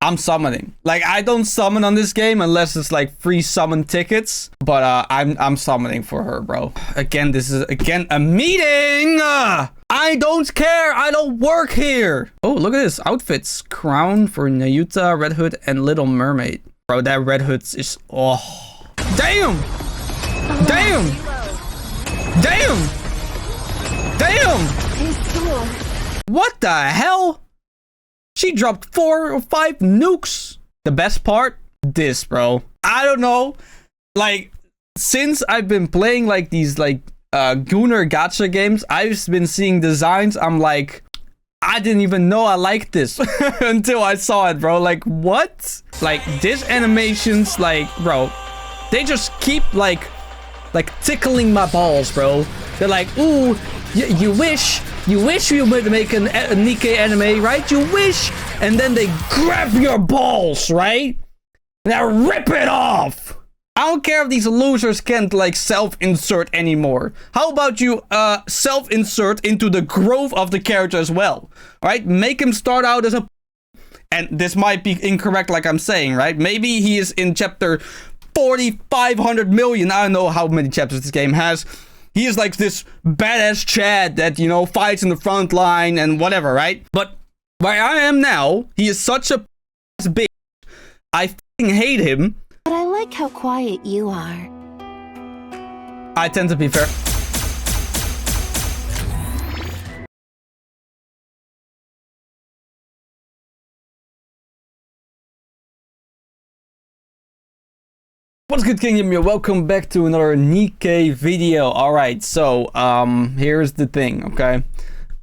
I'm summoning. Like, I don't summon on this game unless it's like free summon tickets. But I'm summoning for her, bro. Again, this is a meeting. I don't care. I don't work here. Oh, look at this outfits. Crown for Nayuta, Red Hood, and Little Mermaid. Bro, that Red Hood is damn. Damn. Damn. Damn. What the hell? She dropped 4 or 5 nukes. The best part? This, bro. I don't know. Like, since I've been playing like these like Gooner gacha games, I've been seeing designs. I'm like, I didn't even know I liked this until I saw it, bro. Like, what? Like, this animations, like, bro, they just keep like tickling my balls, bro. They're like, ooh, you wish you would make a Nikke anime, right? You wish, and then they grab your balls, right? And they rip it off. I don't care if these losers can't like self-insert anymore. How about you self-insert into the growth of the character as well, right? Make him start out as a, and this might be incorrect, like I'm saying, right? Maybe he is in chapter 4,500 million. I don't know how many chapters this game has. He is like this badass Chad that, you know, fights in the front line and whatever, right? But where I am now, he is such a bitch. I fucking hate him. But I like how quiet you are. I tend to be fair. What's good, Kingdom? Welcome back to another Nikke video. Alright, so here's the thing, okay?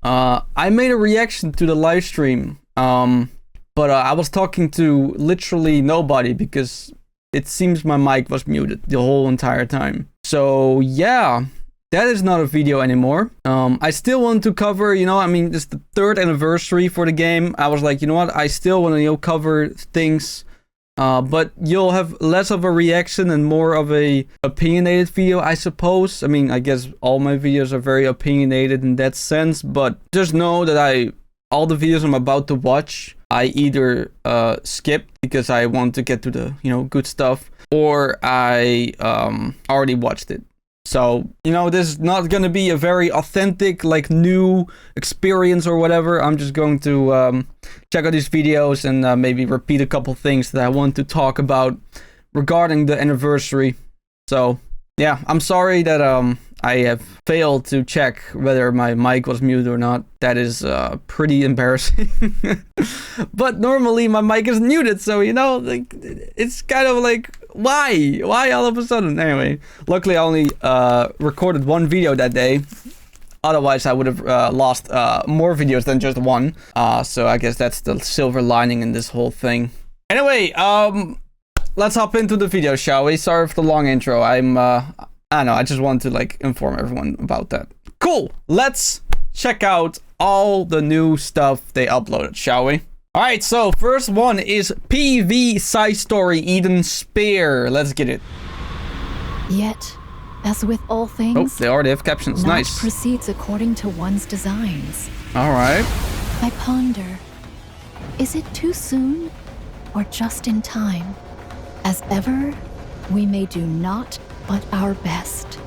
I made a reaction to the live stream, but I was talking to literally nobody because it seems my mic was muted the whole entire time. So yeah, that is not a video anymore. I still want to cover, you know, I mean, it's the 3rd anniversary for the game. I was like, you know what, I still want to, you know, cover things. But you'll have less of a reaction and more of a opinionated video, I suppose. I mean, I guess all my videos are very opinionated in that sense, but just know that all the videos I'm about to watch, I either skip because I want to get to the, you know, good stuff, or I already watched it. So, you know, this is not going to be a very authentic, like, new experience or whatever. I'm just going to check out these videos and maybe repeat a couple things that I want to talk about regarding the anniversary. So, yeah, I'm sorry that I have failed to check whether my mic was muted or not. That is pretty embarrassing. But normally my mic is muted, so, you know, like, it's kind of like, why all of a sudden? Anyway, luckily I only recorded 1 video that day. Otherwise I would have lost more videos than just 1. So I guess that's the silver lining in this whole thing. Anyway, let's hop into the video, shall we? Sorry for the long intro. I don't know, I just wanted to like inform everyone about that. Cool, let's check out all the new stuff they uploaded, shall we? Alright, so first one is PV side story Eden Spear. Let's get it. Yet, as with all things, oh, they already have captions. Nice. Proceeds according to one's designs. Alright. I ponder, is it too soon or just in time? As ever, we may do naught but our best.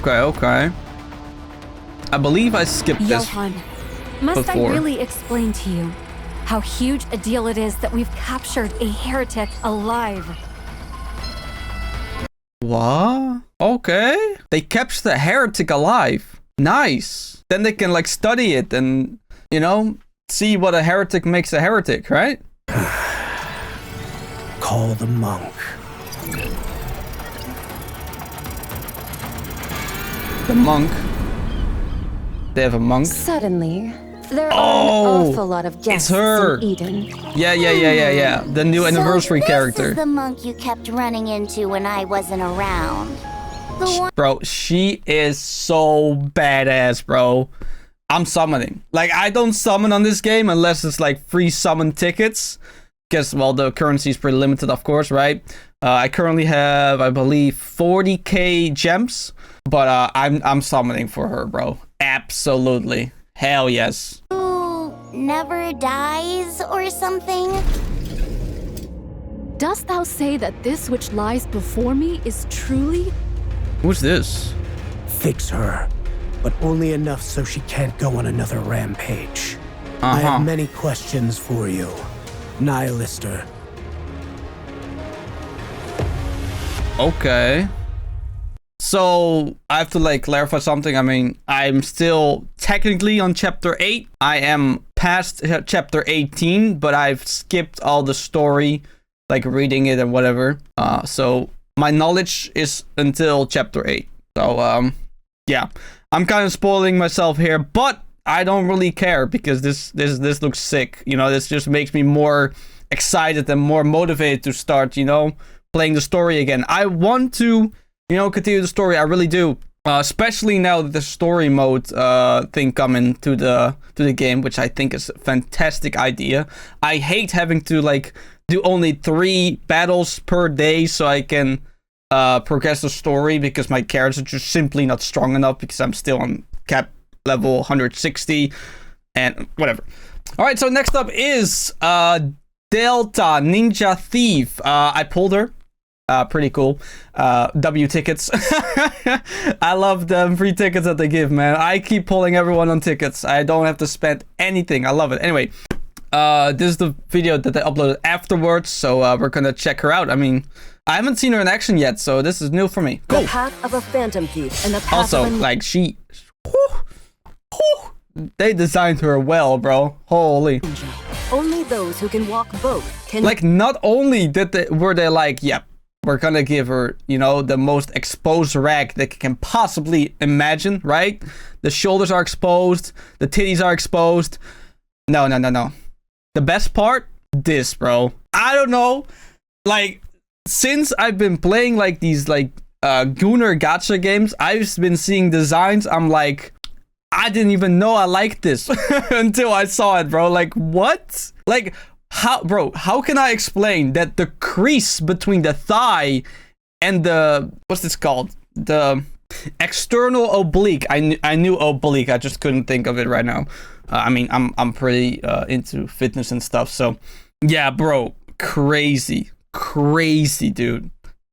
Okay. I believe I skipped this Johan, must before. I really explain to you how huge a deal it is that we've captured a heretic alive? What? Okay. They captured the heretic alive. Nice. Then they can like study it and, you know, see what a heretic makes a heretic, right? Call the monk. The monk. They have a monk. Suddenly, there are an awful lot of guests it's her. in Eden. Yeah. The new anniversary character. This is the monk you kept running into when I wasn't around. The one. Bro, she is so badass, bro. I'm summoning. Like, I don't summon on this game unless it's like free summon tickets. Because, well, the currency is pretty limited, of course, right? I currently have, I believe, 40k gems. But I'm summoning for her, bro. Absolutely. Hell yes. Who never dies or something? Dost thou say that this which lies before me is truly? Who's this? Fix her, but only enough so she can't go on another rampage. I have many questions for you, Nihilister. Okay. So, I have to, like, clarify something. I mean, I'm still technically on chapter 8. I am past chapter 18, but I've skipped all the story, like, reading it and whatever. So, my knowledge is until chapter 8. So, yeah. I'm kind of spoiling myself here, but I don't really care because this looks sick. You know, this just makes me more excited and more motivated to start, you know, playing the story again. I want to, you know, continue the story. I really do. Especially now that the story mode thing coming to the game, which I think is a fantastic idea. I hate having to, like, do only 3 battles per day so I can progress the story, because my characters are just simply not strong enough because I'm still on cap level 160 and whatever. All right, so next up is Delta Ninja Thief. I pulled her. Pretty cool. W tickets. I love the free tickets that they give, man. I keep pulling everyone on tickets. I don't have to spend anything. I love it. Anyway, this is the video that they uploaded afterwards, so we're gonna check her out. I mean, I haven't seen her in action yet, so this is new for me. Cool. The path of a phantom thief and the path Also, of a... like, they designed her well, bro. Holy. Only those who can walk both can... Like, not only were they like, yep, we're gonna give her, you know, the most exposed rag they can possibly imagine, right? The shoulders are exposed, the titties are exposed. No. The best part? This, bro. I don't know. Like, since I've been playing, like, these, like, Gooner gacha games, I've been seeing designs. I'm like, I didn't even know I liked this until I saw it, bro. Like, what? Like, how can I explain that the crease between the thigh and the, what's this called? The external oblique. I knew oblique. I just couldn't think of it right now. I mean, I'm pretty into fitness and stuff. So, yeah, bro, crazy, dude.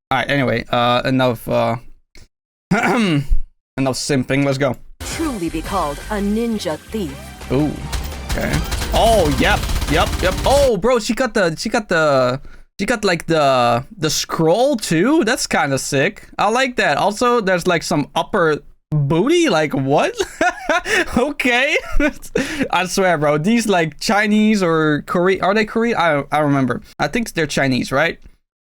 All right. Anyway, enough simping. Let's go. truly be called a ninja thief. Ooh. Okay. Oh, yep. Oh, bro, she got like the scroll too. That's kind of sick. I like that. Also, there's like some upper booty. Like, what? Okay. I swear, bro. These like Chinese or Korean, are they Korean? I don't remember. I think they're Chinese, right?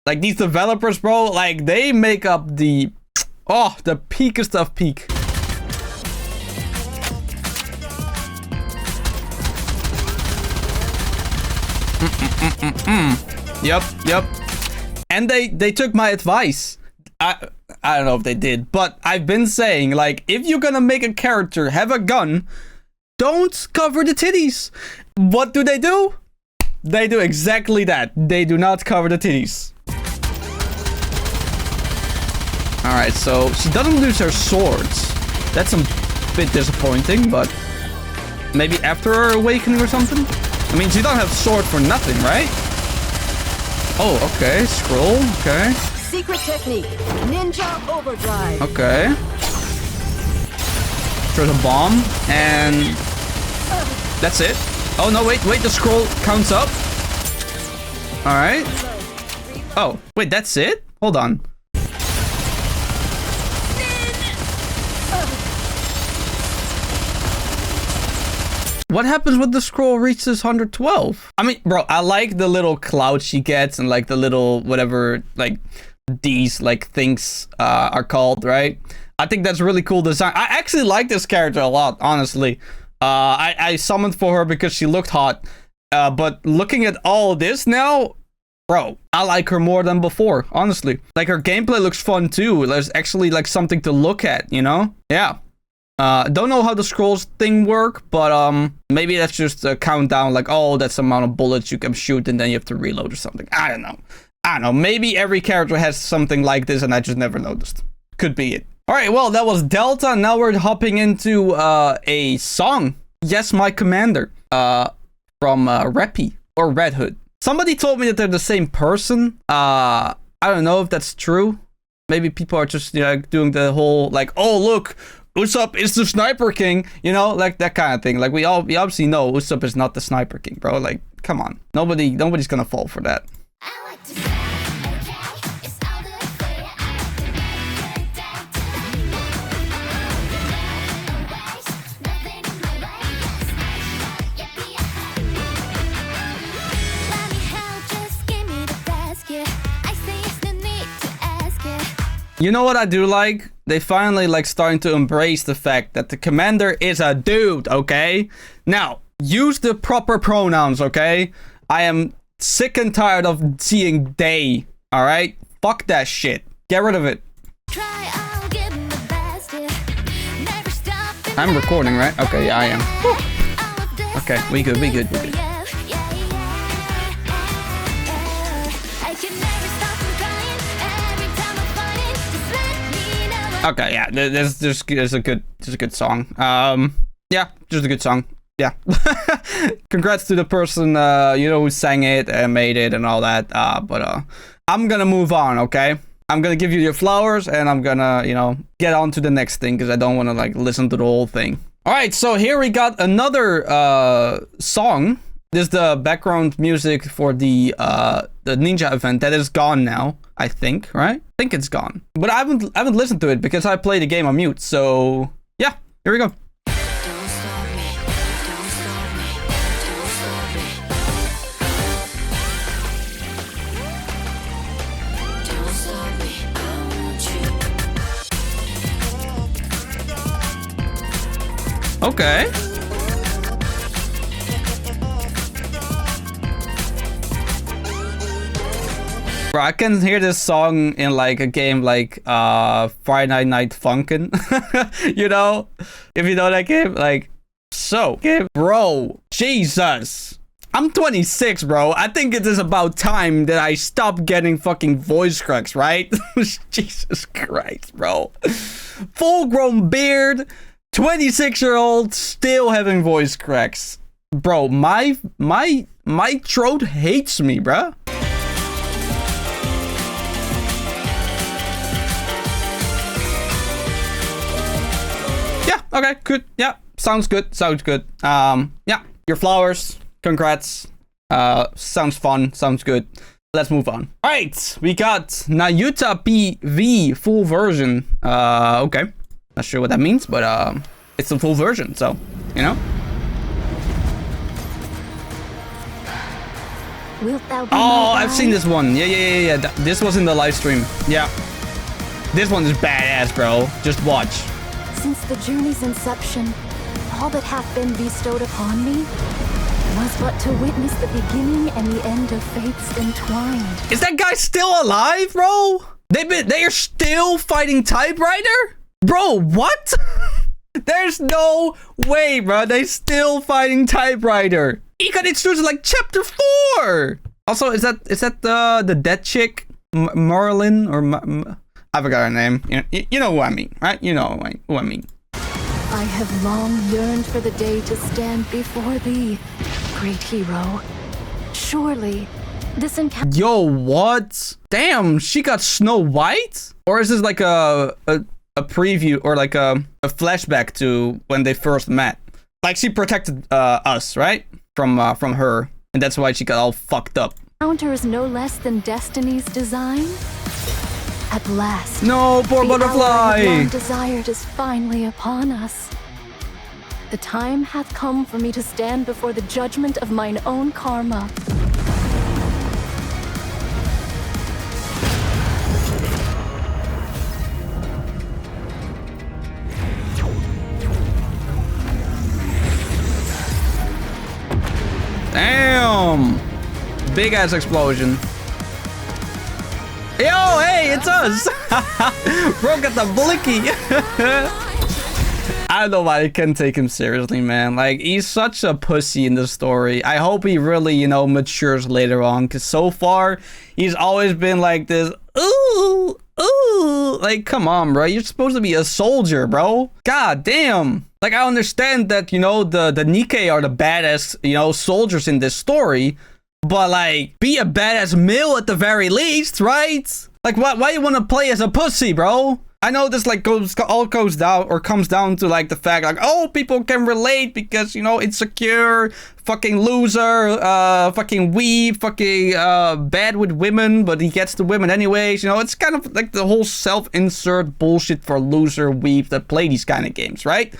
Like these developers, bro, like they make up the peakest of peak. Yep. And they took my advice. I don't know if they did, but I've been saying, like, if you're gonna make a character have a gun, don't cover the titties. What do? They do exactly that. They do not cover the titties. Alright, so she doesn't lose her swords. That's a bit disappointing, but maybe after her awakening or something? I mean, she don't have sword for nothing, right? Oh, okay. Scroll, okay. Secret technique, ninja overdrive. Okay. There's a bomb, and that's it. Oh, no, wait, the scroll counts up. Alright. Oh, wait, that's it? Hold on. What happens when the scroll reaches 112? I mean, bro, I like the little cloud she gets and like the little whatever, like these like things are called, right? I think that's really cool design. I actually like this character a lot, honestly. I summoned for her because she looked hot. But looking at all this now, bro, I like her more than before, honestly. Like her gameplay looks fun too. There's actually like something to look at, you know? Yeah. Don't know how the scrolls thing work, but maybe that's just a countdown, like, oh, that's the amount of bullets you can shoot and then you have to reload or something. I don't know. Maybe every character has something like this and I just never noticed. Could be it. All right, well, that was Delta. Now we're hopping into a song. Yes, my commander. from Reppy or Red Hood. Somebody told me that they're the same person. I don't know if that's true. Maybe people are just, you know, doing the whole like, oh look, Usopp is the Sniper King, you know, like that kind of thing. Like we obviously know Usopp is not the Sniper King, bro. Like, come on, nobody's gonna fall for that. You know what I do like? They finally like starting to embrace the fact that the commander is a dude, okay? Now, use the proper pronouns, okay? I am sick and tired of seeing they, alright? Fuck that shit. Get rid of it. I'm recording, right? Okay, yeah, I am. Whew. Okay, we good. Okay, yeah, there's a good song. Yeah, just a good song. Yeah. Congrats to the person, you know, who sang it and made it and all that. But I'm gonna move on, okay? I'm gonna give you your flowers and I'm gonna, you know, get on to the next thing because I don't want to like listen to the whole thing. All right, so here we got another song. This is the background music for the ninja event that is gone now. I think, right? I think it's gone. But I haven't listened to it because I play the game on mute. So yeah, here we go. Okay. Bro, I can hear this song in like a game like Friday Night Funkin'. You know? If you know that game, like, so game, bro, Jesus. I'm 26, bro. I think it is about time that I stop getting fucking voice cracks, right? Jesus Christ, bro. Full grown beard, 26-year-old still having voice cracks. Bro, my throat hates me, bro. Yeah, okay, good. Yeah, sounds good. Yeah, your flowers. Congrats. Sounds fun. Sounds good. Let's move on. All right, we got Nayuta PV full version. Okay. Not sure what that means, but it's a full version, so, you know. Oh, I've seen this one. Yeah. This was in the live stream. Yeah. This one is badass, bro. Just watch. Since the journey's inception, all that hath been bestowed upon me was but to witness the beginning and the end of fates entwined. Is that guy still alive, bro? They are still fighting Typewriter? Bro, what? There's no way, bro. They still fighting Typewriter. He got introduced in like chapter 4. Also, is that the dead chick, Merlin or I forgot her name. You know who I mean, right? You know who I mean. I have long yearned for the day to stand before thee, great hero. Surely, this encounter. Yo, what? Damn, she got Snow White? Or is this like a preview or like a flashback to when they first met? Like she protected us, right? From her, and that's why she got all fucked up. Encounter is no less than destiny's design. At last, no, poor butterfly. The hour long desired is finally upon us. The time hath come for me to stand before the judgment of mine own karma. Damn! Big ass explosion. Yo, hey, it's us! Bro got the blicky! I don't know why I can't take him seriously, man. Like, he's such a pussy in the story. I hope he really, you know, matures later on. Because so far, he's always been like this, ooh. Like, come on, bro. You're supposed to be a soldier, bro. God damn. Like, I understand that, you know, the Nikke are the badass, you know, soldiers in this story. But, like, be a badass male at the very least, right? Like, why you want to play as a pussy, bro? I know this, like, comes down to, like, the fact, like, oh, people can relate because, you know, insecure, fucking loser, fucking weeb, fucking, bad with women, but he gets the women anyways. You know, it's kind of like the whole self-insert bullshit for loser weebs that play these kind of games, right?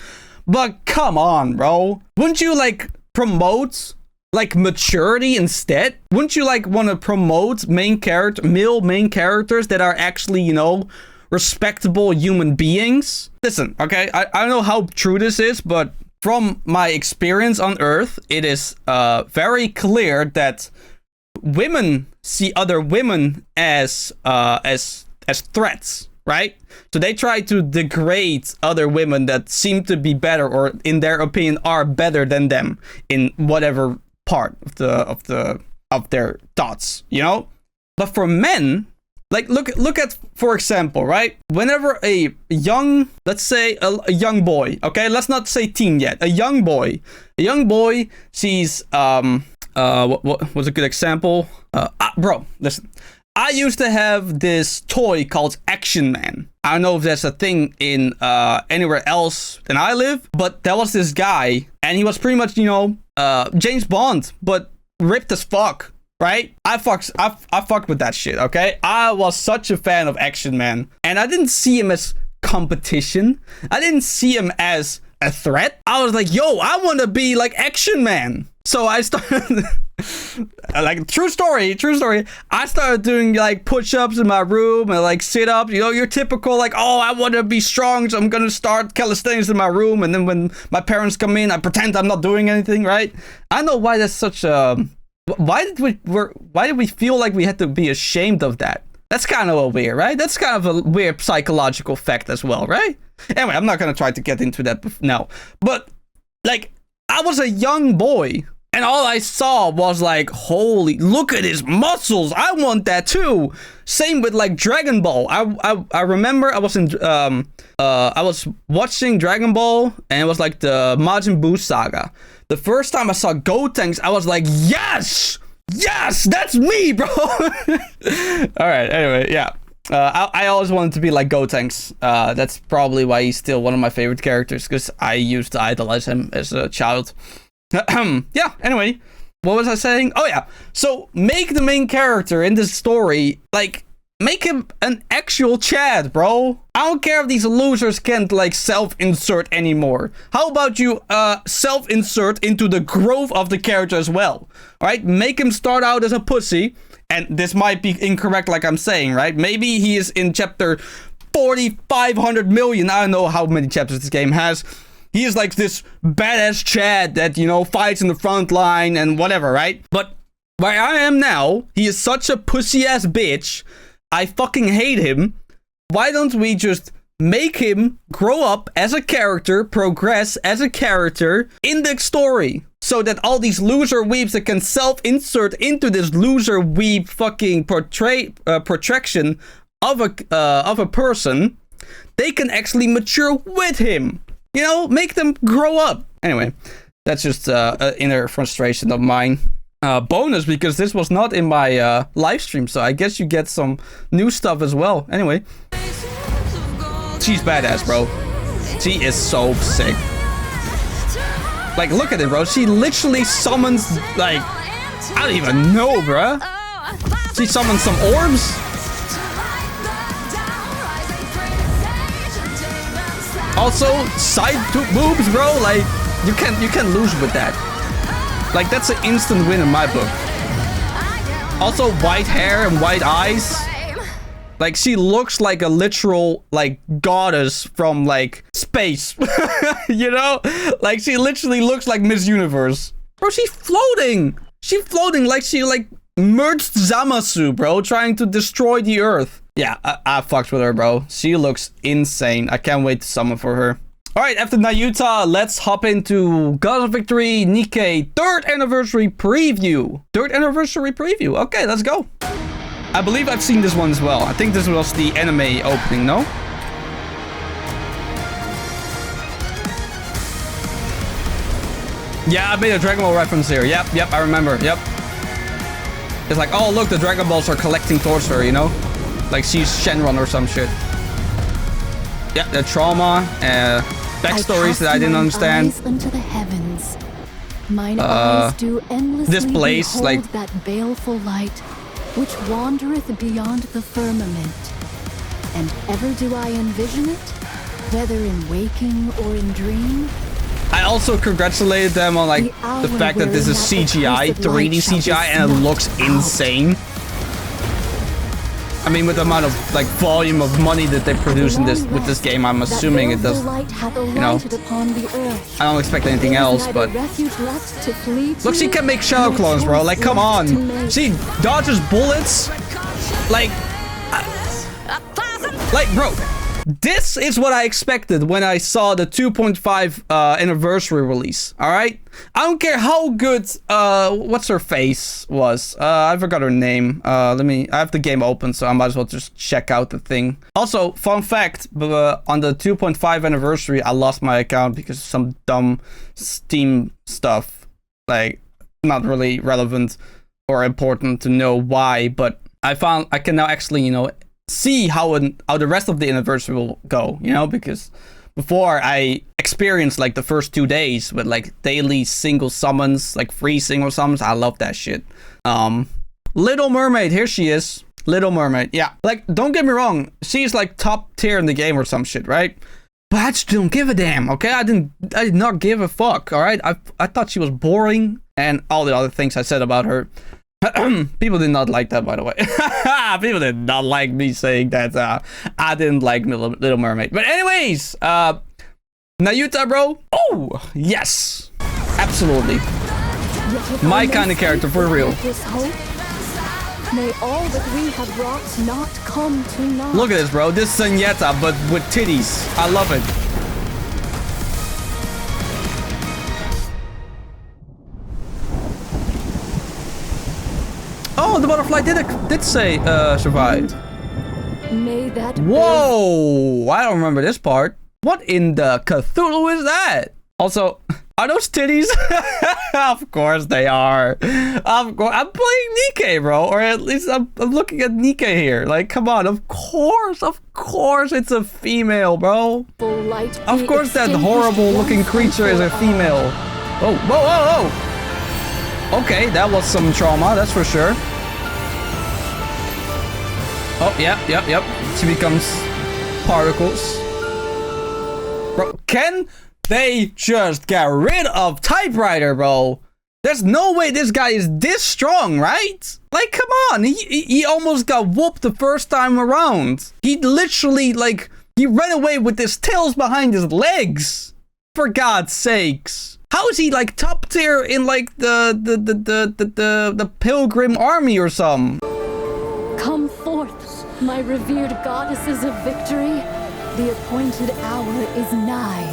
But come on, bro. Wouldn't you, like, promote, like, maturity instead? Wouldn't you, like, want to promote male main characters that are actually, you know, respectable human beings? Listen, okay, I don't know how true this is, but from my experience on Earth, it is very clear that women see other women as threats, right? So they try to degrade other women that seem to be better, or in their opinion are better than them in whatever part of their thoughts, you know? But for men, like, look at, for example, right? Whenever a young, let's say a young boy, okay? Let's not say teen yet. A young boy sees, what was a good example? Bro, listen. I used to have this toy called Action Man. I don't know if there's a thing in anywhere else than I live, but there was this guy, and he was pretty much, you know, James Bond, but ripped as fuck. Right? I fucked with that shit, okay? I was such a fan of Action Man. And I didn't see him as competition. I didn't see him as a threat. I was like, yo, I want to be like Action Man. So I started... like, true story. I started doing, like, push-ups in my room and, like, sit-ups. You know, your typical, like, oh, I want to be strong, so I'm going to start calisthenics in my room. And then when my parents come in, I pretend I'm not doing anything, right? I know why that's such a... Why did we feel like we had to be ashamed of that? That's kind of a weird, right? That's kind of a weird psychological fact as well, right? Anyway, I'm not gonna try to get into that now. But, like, I was a young boy, and all I saw was like, holy, look at his muscles. I want that too. Same with, like, Dragon Ball. I remember I was watching Dragon Ball, and it was like the Majin Buu saga. The first time I saw Gotenks, I was like, yes! Yes! That's me, bro! Alright, anyway, yeah. I always wanted to be like Gotenks. That's probably why he's still one of my favorite characters, because I used to idolize him as a child. Yeah, anyway. What was I saying? Oh, yeah. So, make the main character in this story, like, make him an actual Chad, bro. I don't care if these losers can't, like, self-insert anymore. How about you self-insert into the growth of the character as well? Alright? Make him start out as a pussy. And this might be incorrect, like I'm saying, right? Maybe he is in chapter 4,500 million. I don't know how many chapters this game has. He is like this badass Chad that, you know, fights in the front line and whatever, right? But where I am now, he is such a pussy-ass bitch. I fucking hate him. Why don't we just make him grow up as a character, progress as a character in the story, so that all these loser weebs that can self-insert into this loser weeb fucking projection of a person, they can actually mature with him. You know, make them grow up. Anyway, that's just an inner frustration of mine. Bonus, because this was not in my live stream, so I guess you get some new stuff as well. Anyway, she's badass, bro. She is so sick. Like, look at it, bro. She literally summons, like, I don't even know, bro. She summons some orbs. Also, side boobs, bro. Like, you can't lose with that. Like, that's an instant win in my book. Also, white hair and white eyes. Like, she looks like a literal, like, goddess from, like, space. You know? Like, she literally looks like Miss Universe. Bro, she's floating. She's floating like she, like, merged Zamasu, bro, trying to destroy the Earth. Yeah, I fucked with her, bro. She looks insane. I can't wait to summon for her. Alright, after Nayuta, let's hop into God of Victory Nikke 3rd Anniversary Preview. 3rd Anniversary Preview. Okay, let's go. I believe I've seen this one as well. I think this was the anime opening, no? Yeah, I made a Dragon Ball reference here. Yep, I remember. Yep. It's like, oh, look, the Dragon Balls are collecting towards her, you know? Like she's Shenron or some shit. Yeah, the trauma, backstories that I didn't understand. Eyes into the heavens. Mine eyes do endlessly this place, behold like that baleful light, which wandereth beyond the firmament. And ever do I envision it, whether in waking or in dream. I also congratulated them on like the fact that this is CGI, 3D CGI, and it looks insane. I mean, with the amount of like volume of money that they produce in this with this game, I'm assuming it does. You know, I don't expect anything else, but look, she can make shadow clones, bro. Like, come on, she dodges bullets, like, bro. This is what I expected when I saw the 2.5 anniversary release. All right, I don't care how good what's her face was. I forgot her name. I have the game open, so I might as well just check out the thing. Also, fun fact, on the 2.5 anniversary, I lost my account because of some dumb Steam stuff. Like, not really relevant or important to know why, but I found I can now actually, you know, see how the rest of the anniversary will go, you know, because before I experienced like the first 2 days with like daily single summons, like free single summons. I love that shit. Little Mermaid, here she is. Little Mermaid, yeah. Like, don't get me wrong, she's like top tier in the game or some shit, right? But I just don't give a damn, okay? I did not give a fuck, all right? I thought she was boring and all the other things I said about her. People did not like that, by the way. People did not like me saying that I didn't like Little Mermaid. But anyways, Nayuta, bro. Oh, yes. Absolutely. My kind of character, for real. May all that we have wrought not come to naught. Look at this, bro. This is Zenyatta, but with titties. I love it. Oh, the butterfly did say survive. May that Whoa! I don't remember this part. What in the Cthulhu is that? Also, are those titties? Of course they are. Of course, I'm playing Nikke, bro. Or at least I'm looking at Nikke here. Like, come on. Of course it's a female, bro. Of course that horrible-looking creature is a female. Oh, whoa, whoa, whoa. Okay, that was some trauma, that's for sure. Oh, yep. She becomes particles. Bro, can they just get rid of Typewriter, bro? There's no way this guy is this strong, right? Like, come on. He almost got whooped the first time around. He literally, like, he ran away with his tails behind his legs. For God's sakes. How is he like top tier in like the Pilgrim Army or something? Come forth, my revered goddesses of victory. The appointed hour is nigh.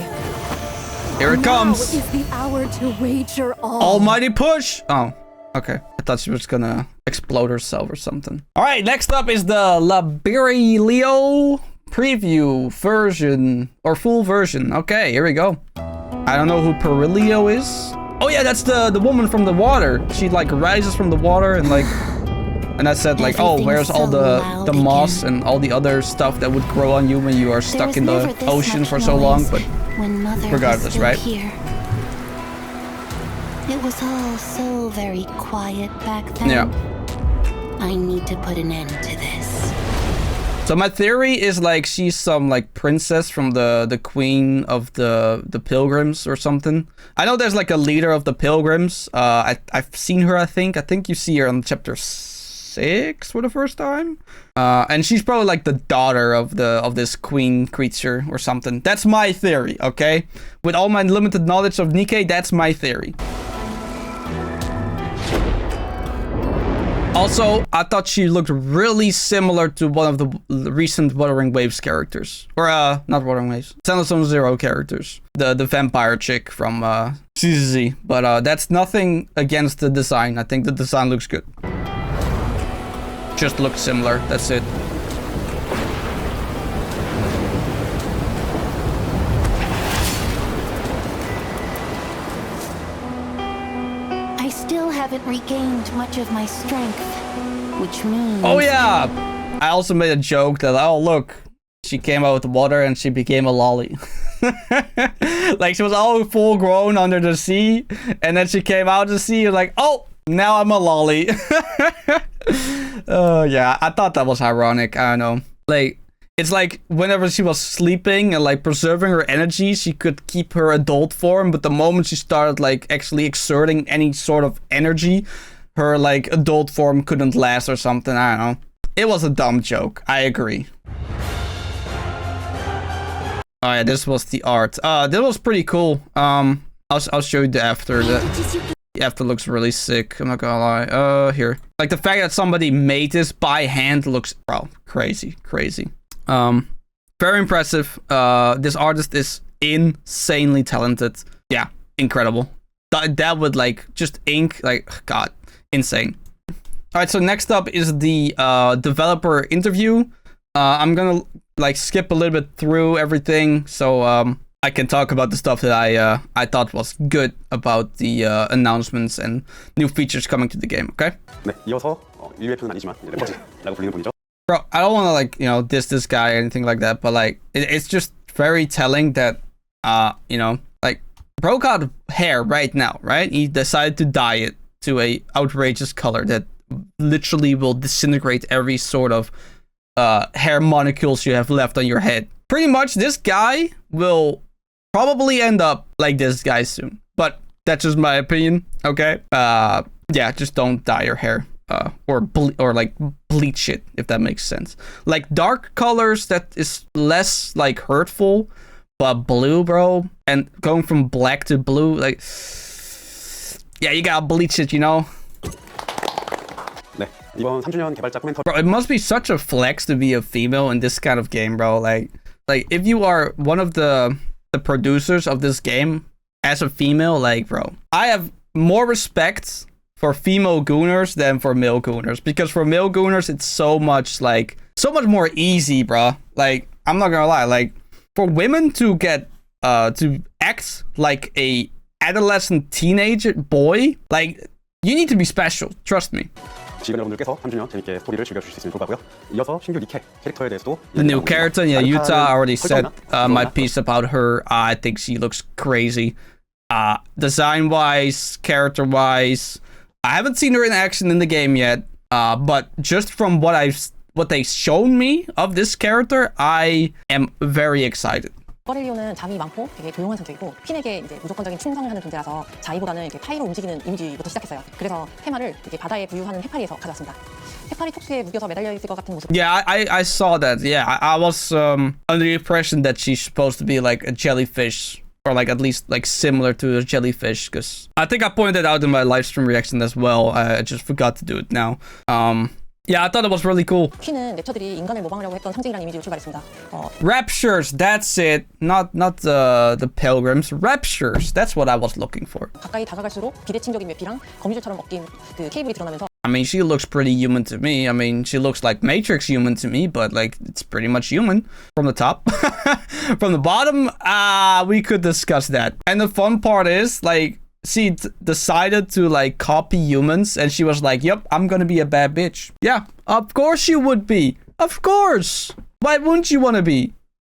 Here it comes. Now is the hour to wager all. Almighty push. Oh, okay. I thought she was gonna explode herself or something. All right, next up is the Labirilio preview version or full version. Okay, here we go. I don't know who Perilio is. Oh yeah, that's the woman from the water. She like rises from the water and like, and I said like, oh, where's all the moss and all the other stuff that would grow on you when you are stuck in the ocean for so long? But regardless, right? Here. It was all so very quiet back then. Yeah. I need to put an end to this. So my theory is like she's some like princess from the queen of the pilgrims or something. I know there's like a leader of the pilgrims. I've seen her, I think you see her on chapter 6 for the first time. And she's probably like the daughter of this queen creature or something. That's my theory, okay? With all my limited knowledge of Nikke, that's my theory. Also, I thought she looked really similar to one of the recent Wuthering Waves characters. Or, not Wuthering Waves. Xenosaurus Zero characters. The vampire chick from, CZZ. But, that's nothing against the design. I think the design looks good. Just looks similar. That's it. regained much of my strength, which means... Oh yeah! I also made a joke that, oh look, she came out with the water and she became a lolly. Like she was all full grown under the sea, and then she came out of the sea and like, oh, now I'm a lolly. Oh yeah, I thought that was ironic. I don't know. Like, it's like whenever she was sleeping and like preserving her energy, she could keep her adult form, but the moment she started like actually exerting any sort of energy, her like adult form couldn't last or something. I don't know. It was a dumb joke. I agree. Oh yeah, this was the art. This was pretty cool. I'll show you the after. The after looks really sick. I'm not gonna lie. Here. Like the fact that somebody made this by hand looks, bro, crazy. Very impressive. This artist is insanely talented. Yeah, incredible. That would like just ink, like, God, insane. All right, so next up is the developer interview. I'm gonna like skip a little bit through everything, so I can talk about the stuff that I thought was good about the announcements and new features coming to the game. Okay. 네, 이어서 UF는 아니지만 래퍼즈라고 불리는 분이죠. Bro, I don't want to like, you know, diss this guy or anything like that, but like it's just very telling that you know, like bro got hair right now, right? He decided to dye it to a outrageous color that literally will disintegrate every sort of hair molecules you have left on your head. Pretty much this guy will probably end up like this guy soon, but that's just my opinion. Okay. Yeah, just don't dye your hair or like bleach it, if that makes sense. Like dark colors that is less like hurtful, but blue, bro, and going from black to blue, like, yeah, you gotta bleach it, you know. 네, 이번 3주년 개발자 코멘터. Bro, it must be such a flex to be a female in this kind of game, bro. Like if you are one of the producers of this game as a female, like, bro, I have more respect for female gooners than for male gooners, because for male gooners it's so much more easy, bro. Like, I'm not gonna lie, like for women to get to act like a adolescent teenage boy, like, you need to be special, trust me. 지금 여러분들께서 3주년 재밌게 스토리를 즐겨주실 수 있으면 좋을 것 같고요. 이어서 신규 니케 캐릭터에 대해서도 The new character, yeah, Utah, I already said my piece about her. I think she looks crazy. Design-wise, character-wise, I haven't seen her in action in the game yet. But just from what they've shown me of this character, I am very excited. 버렐리오는 잠이 많고 되게 조용한 성격이고 퀸에게 이제 무조건적인 충성을 하는 존재라서 자의보다는 이렇게 파이로 움직이는 이미지부터 시작했어요. 그래서 테마를 이제 바다에 부유하는 해파리에서 가져왔습니다. 해파리 톡스에 묶여서 매달려 있을 것 같은 모습. Yeah, I saw that. Yeah, I was under the impression that she's supposed to be like a jellyfish, or like at least like similar to a jellyfish, because I think I pointed that out in my live stream reaction as well. I just forgot to do it now. Yeah, I thought it was really cool. 퀸은 랩처들이 인간을 모방하려고 했던 상징이라는 이미지로 출발했습니다. Raptures, that's it. Not the pilgrims. Raptures, that's what I was looking for. 가까이 다가갈수록 비대칭적인 외피랑 거미줄처럼 먹긴 그 케이블이 드러나면서. I mean, she looks pretty human to me. I mean, she looks like Matrix human to me, but like it's pretty much human from the top. From the bottom, we could discuss that. And the fun part is, like, she decided to like copy humans, and she was like, yep, I'm gonna be a bad bitch. Yeah, of course you would be. Of course. Why wouldn't you want to be?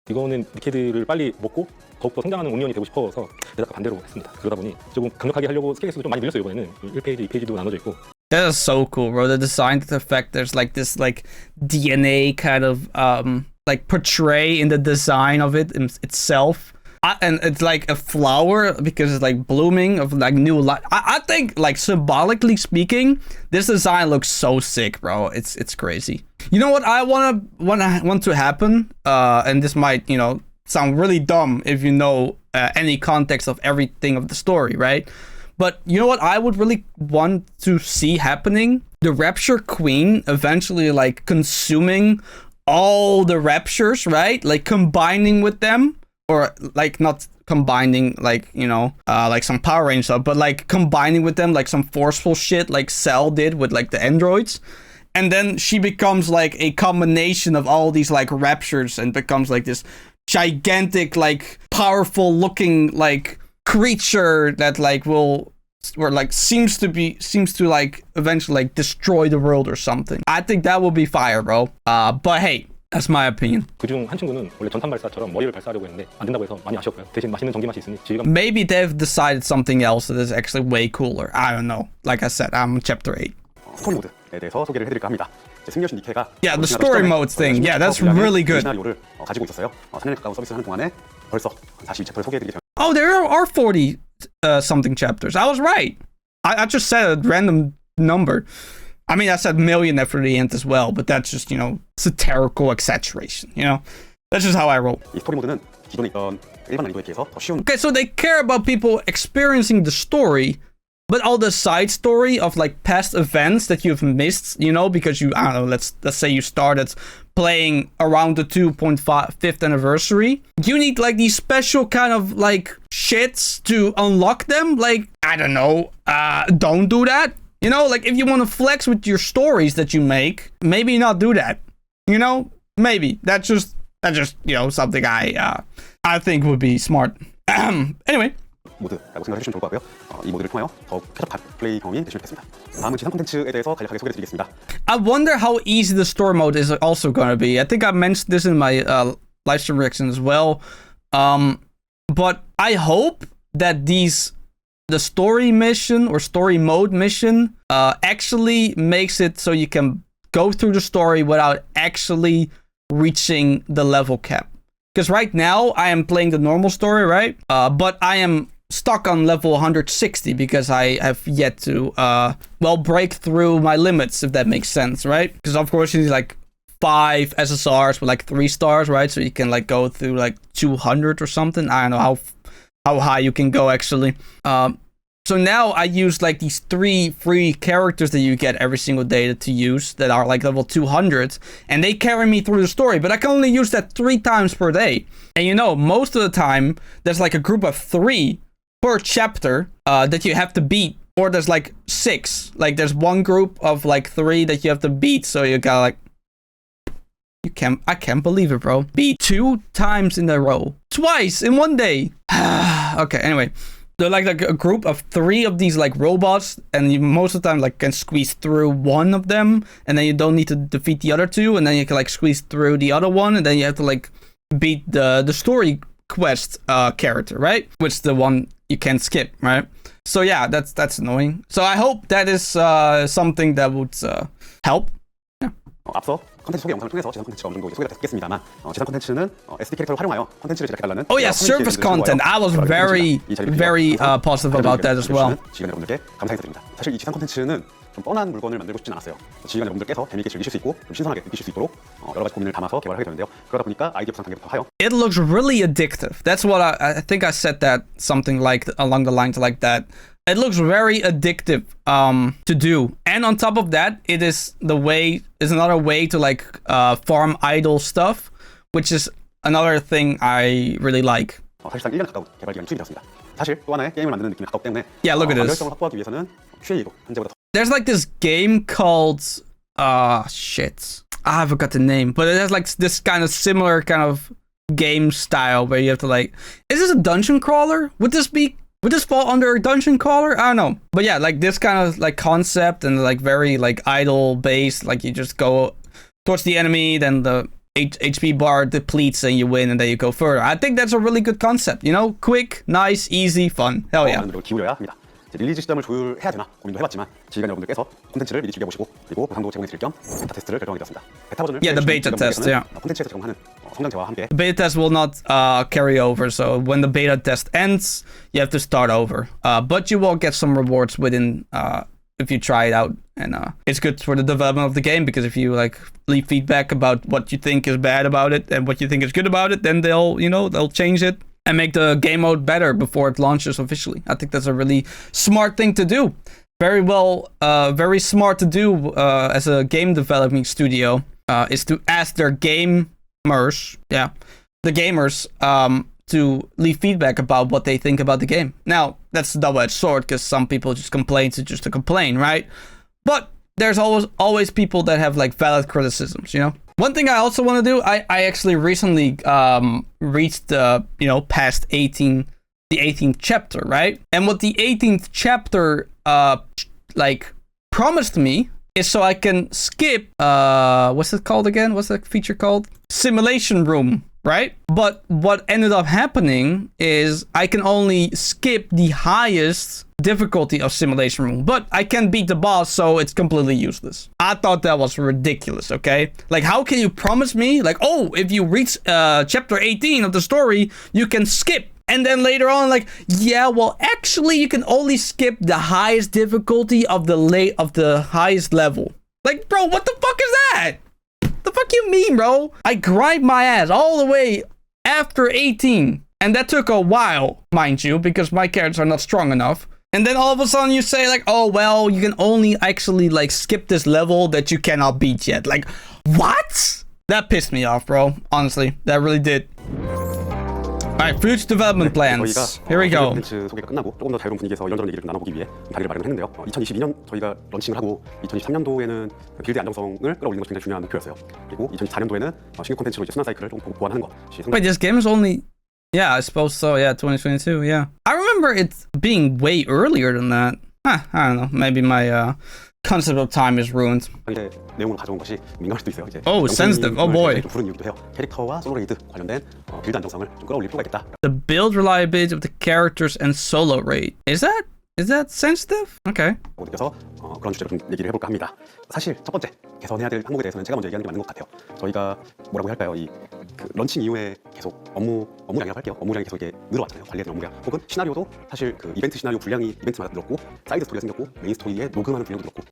이거는 니케들을 빨리 먹고 더욱더 성장하는 운영이 되고 싶어서 대략 반대로 했습니다. 그러다 보니 조금 강력하게 하려고 스케일 수도 좀 많이 늘렸어요. 이번에는 1페이지, 2페이지도 나눠져 있고. That is so cool, bro. The design effect, there's like this like DNA kind of like portray in the design of it itself. And it's like a flower because it's like blooming of like new life. I think, like, symbolically speaking, this design looks so sick, bro. It's crazy. You know what I want to happen? And this might, you know, sound really dumb if you know any context of everything of the story, right? But you know what I would really want to see happening? The Rapture Queen eventually like consuming all the Raptures, right? Like combining with them. Or like not combining like, you know, like some Power Rangers stuff, but like combining with them like some forceful shit like Cell did with like the androids. And then she becomes like a combination of all these like Raptures and becomes like this gigantic, like powerful looking like creature that like will or like seems to like eventually like destroy the world or something. I think that would be fire, bro. But hey, that's my opinion. 그중 한 친구는 원래 전탄 발사처럼 머리를 발사하려고 했는데 안 된다고 해서 많이 아쉬웠고요. 대신 맛있는 전기 맛이 있으니 지휘관. Maybe they've decided something else that is actually way cooler. I don't know. Like I said, I'm on chapter 8. 스토리 모드에 대해서 소개를 해드릴까 합니다. 승려신 니케가 Yeah, the story mode thing. Yeah, that's really good. 시나리오를 가지고 있었어요. 4년에 가까운 서비스를 하는 동안에 벌써 42챕터를 소개해드리게 되었습니다. Oh, there are 40 something chapters. I was right. I just said a random number. I mean, I said million after the end as well, but that's just, you know, satirical exaggeration, you know? That's just how I roll. 이 스토리 모드는 기존에 있던 일반 난이도에 비해서 더 쉬운. Okay, so they care about people experiencing the story, but all the side story of like past events that you've missed, you know, because you, I don't know, let's say you started playing around the 2.5th anniversary. You need like these special kind of like shits to unlock them. Like, I don't know, don't do that. You know, like if you want to flex with your stories that you make, maybe not do that. You know, maybe that's just you know something I think would be smart. Anyway. 모드라고 생각해 주시면 좋을 것 같고요. 이 모드를 통하여 더욱 쾌적한 플레이 경험이 되시면 좋겠습니다. 다음은 지상 콘텐츠에 대해서 간략하게 소개해드리겠습니다. I wonder how easy the story mode is also going to be. I think I mentioned this in my live stream reaction as well. But I hope that the story mission or story mode mission actually makes it so you can go through the story without actually reaching the level cap. Because right now I am playing the normal story, right? But I am stuck on level 160 because I have yet to break through my limits, if that makes sense, right? Because of course you need like 5 SSRs with like 3 stars, right? So you can like go through like 200 or something. I don't know how high you can go actually. So now I use like these 3 free characters that you get every single day to use that are like level 200, and they carry me through the story, but I can only use that 3 times per day. And you know, most of the time there's like a group of 3 per chapter that you have to beat, or there's like 6. Like there's one group of like 3 that you have to beat, so you gotta like, I can't believe it, bro. Beat 2 times in a row. Twice in one day. Okay, anyway. They're like a group of 3 of these like robots, and you most of the time like can squeeze through one of them, and then you don't need to defeat the other 2, and then you can like squeeze through the other one, and then you have to like beat the story quest character, right? Which is the one you can't skip, right? So yeah, that's annoying. So I hope that is something that would help. Yeah. 앞서 컨텐츠 소개 영상을 통해서 지상 콘텐츠가 어느 정도 소개가 됐겠습니다만 지상 콘텐츠는 SD 캐릭터를 활용하여 콘텐츠를 제작해달라는 Oh yeah, service content. I was very positive about that as well. 지휘관 여러분들께 감사 인사드립니다. 사실 이 지상 콘텐츠는 좀 뻔한 물건을 만들고 싶진 않았어요. 지휘관 여러분들께서 재미있게 즐기실 수 있고 좀 신선하게 느끼실 수 있도록 여러 가지 고민을 담아서 개발하게 되는데요. 그러다 보니까 아이디어 구상 단계부터 하여 It looks really addictive. That's what I think I said that something like along the lines like that. It looks very addictive to do, and on top of that, it is another way to like farm idle stuff, which is another thing I really like. 사실상 1년 가까운 개발 기간이 투입되었습니다. 사실 또 하나의 게임을 만드는 느낌이 가깝기 때문에 Yeah, look at this. 완결성을 확보하기 위해서는 QA도 현재보다 There's like this game called shit. I forgot the name, but it has like this kind of similar kind of game style where you have to like, is this a dungeon crawler? Would this fall under a dungeon crawler? I don't know. But yeah, like this kind of like concept and like very like idle based, like you just go towards the enemy, then the HP bar depletes and you win, and then you go further. I think that's a really good concept, you know? Quick, nice, easy, fun. Hell yeah. 기울여야 합니다. 릴리즈 시점을 조율해야 되나 고민도 해봤지만 지휘관 여러분들께서 콘텐츠를 미리 즐겨보시고 그리고 보상도 제공해드릴 겸 베타 테스트를 결정하게 되었습니다. 베타 버전을 Yeah, the beta test, yeah. 콘텐츠에서 제공하는 성장제와 함께 The beta test will not carry over, so when the beta test ends, you have to start over. But you will get some rewards within if you try it out, and it's good for the development of the game, because if you like leave feedback about what you think is bad about it and what you think is good about it, then they'll change it and make the game mode better before it launches officially. I think that's a really smart thing to do. Very smart to do as a game developing studio is to ask their gamers, to leave feedback about what they think about the game. Now, that's a double-edged sword, because some people just complain to complain, right? But there's always people that have like valid criticisms, you know? One thing I also want to do, I actually recently reached the, past 18 the 18th chapter, right? And what the 18th chapter like promised me is so I can skip what's it called again? What's that feature called? Simulation room, right? But what ended up happening is I can only skip the highest difficulty of simulation room, but I can beat the boss, so it's completely useless. I thought that was ridiculous, okay? Like, how can you promise me, like, oh, if you reach chapter 18 of the story, you can skip. And then later on, like, yeah, well, actually, you can only skip the highest difficulty of the highest level. Like, bro, what the fuck is that? The fuck you mean, bro? I grind my ass all the way after 18. And that took a while, mind you, because my characters are not strong enough. And then all of a sudden you say like, oh, well, you can only actually like skip this level that you cannot beat yet. Like, what? That pissed me off, bro. Honestly, that really did. Alright, future development plans. Here we go. 콘텐츠 소개가 끝나고 조금 더 자유로운 분위기에서 이런저런 얘기를 좀 나눠보기 위해 자리를 마련했는데요. 2022년 저희가 런칭을 하고 2023년도에는 빌드 안정성을 끌어올리는 것이 굉장히 중요한 목표였어요. 그리고 2024년도에는 신규 콘텐츠로 이제 순환 사이클을 좀 보완하는 것이. Wait, this game is only... Yeah, I suppose so. Yeah, 2022. Yeah, I remember it being way earlier than that. I don't know. Maybe my concept of time is ruined. 이제 내용을 가져온 것이 민감할 수도 있어요. 이제 oh, sensitive. Oh boy. 좀 부른 이유기도 해요. 캐릭터와 솔로 레이드 관련된 빌드 안정성을 좀 끌어올릴 필요가 있겠다. The build reliability of the characters and solo rate. Is that sensitive? Okay. 느껴서 그런 주제로 좀 얘기를 해볼까 합니다. 사실 첫 번째 개선해야 될 항목에 대해서는 제가 먼저 얘기하는 게 맞는 것 같아요. 저희가 뭐라고 할까요? 그 런칭 이후에 계속 업무량이라고 할게요. 업무량이 계속 이게 늘어왔잖아요. 관리해야 되는 업무량. 혹은 시나리오도 사실 그 이벤트 시나리오 분량이 이벤트마다 늘었고 사이드 스토리가 생겼고 메인 스토리에 녹음하는 분량도 늘었고.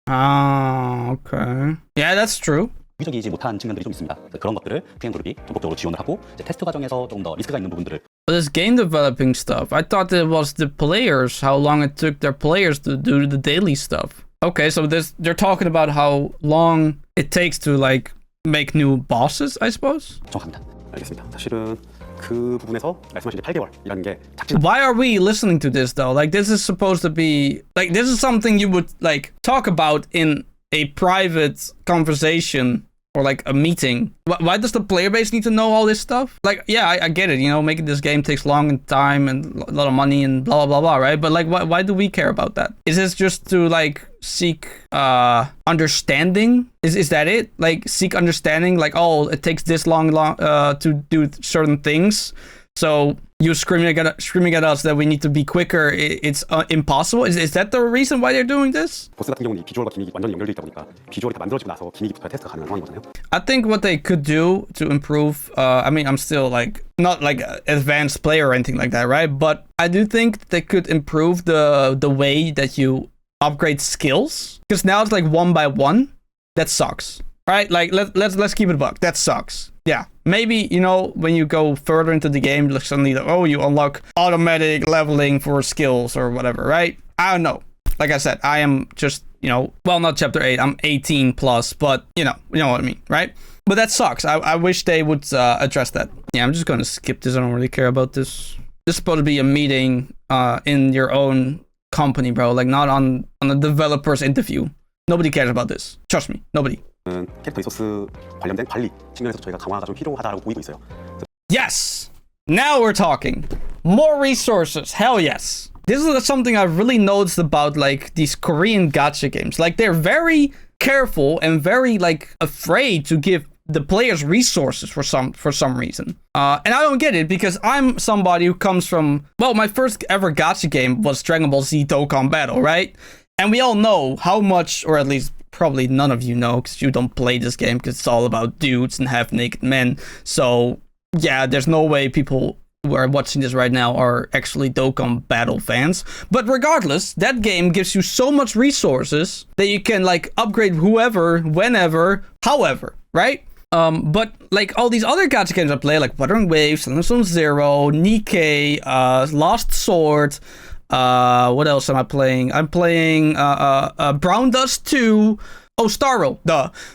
Okay. Yeah, that's true. 유기적이지 못한 측면들이 좀 있습니다. 그런 것들을 PM 그룹이 적극적으로 지원을 하고 이제 테스트 과정에서 조금 더 리스크가 있는 부분들을. But this game developing stuff, I thought it was the players, how long it took their players to do the daily stuff. Okay, so they're talking about how long it takes to like make new bosses, I suppose. 정확합니다. 알겠습니다. 사실은 그 부분에서 말씀하신 8개월이라는 게 작진. Why are we listening to this though? Like this is supposed to be like this is something you would like talk about in a private conversation or like a meeting. Why does the player base need to know all this stuff? Like, yeah, I get it. You know, making this game takes long time and a lot of money and blah, blah, blah, right? But like, why do we care about that? Is this just to like seek understanding? Is that it? Like seek understanding? Like, oh, it takes this long to do certain things. So you screaming at us that we need to be quicker. It's impossible. Is that the reason why they're doing this? 보스 같은 경우는 이 비주얼과 기믹이 완전히 연결돼 있다 보니까 비주얼이 다 만들어지고 나서 기믹부터 테스트가 가능한 상황이거든요. I think what they could do to improve. I mean, I'm still like not like advanced player or anything like that, right? But I do think they could improve the way that you upgrade skills. Because now it's like 1 by 1. That sucks. Right? Like let's keep it a buck. That sucks. Yeah. Maybe, you know, when you go further into the game, like suddenly, oh, you unlock automatic leveling for skills or whatever, right? I don't know. Like I said, I am just, you know, well, not chapter 8. I'm 18 plus, but you know what I mean, right? But that sucks. I wish they would address that. Yeah, I'm just going to skip this. I don't really care about this. This is supposed to be a meeting in your own company, bro. Like not on a developer's interview. Nobody cares about this. Trust me, nobody. 캐릭터 리소스 관련된 관리 측면에서 저희가 강화가 좀 필요하다라고 보이고 있어요. Yes! Now we're talking. More resources. Hell yes. This is something I've really noticed about like these Korean gacha games. Like they're very careful and very like afraid to give the players resources for some reason. And I don't get it because I'm somebody who comes from, well, my first ever gacha game was Dragon Ball Z Dokkan Battle, right? And we all know how much, or at least probably none of you know because you don't play this game because it's all about dudes and half-naked men. So yeah, there's no way people who are watching this right now are actually Dokkan Battle fans. But regardless, that game gives you so much resources that you can like upgrade whoever, whenever, however, right? But like all these other gacha games I play, like Wuthering Waves, Sunstone Zero, Nikke, Lost Sword. What else am I playing? I'm playing Brown Dust 2. Oh, Starro.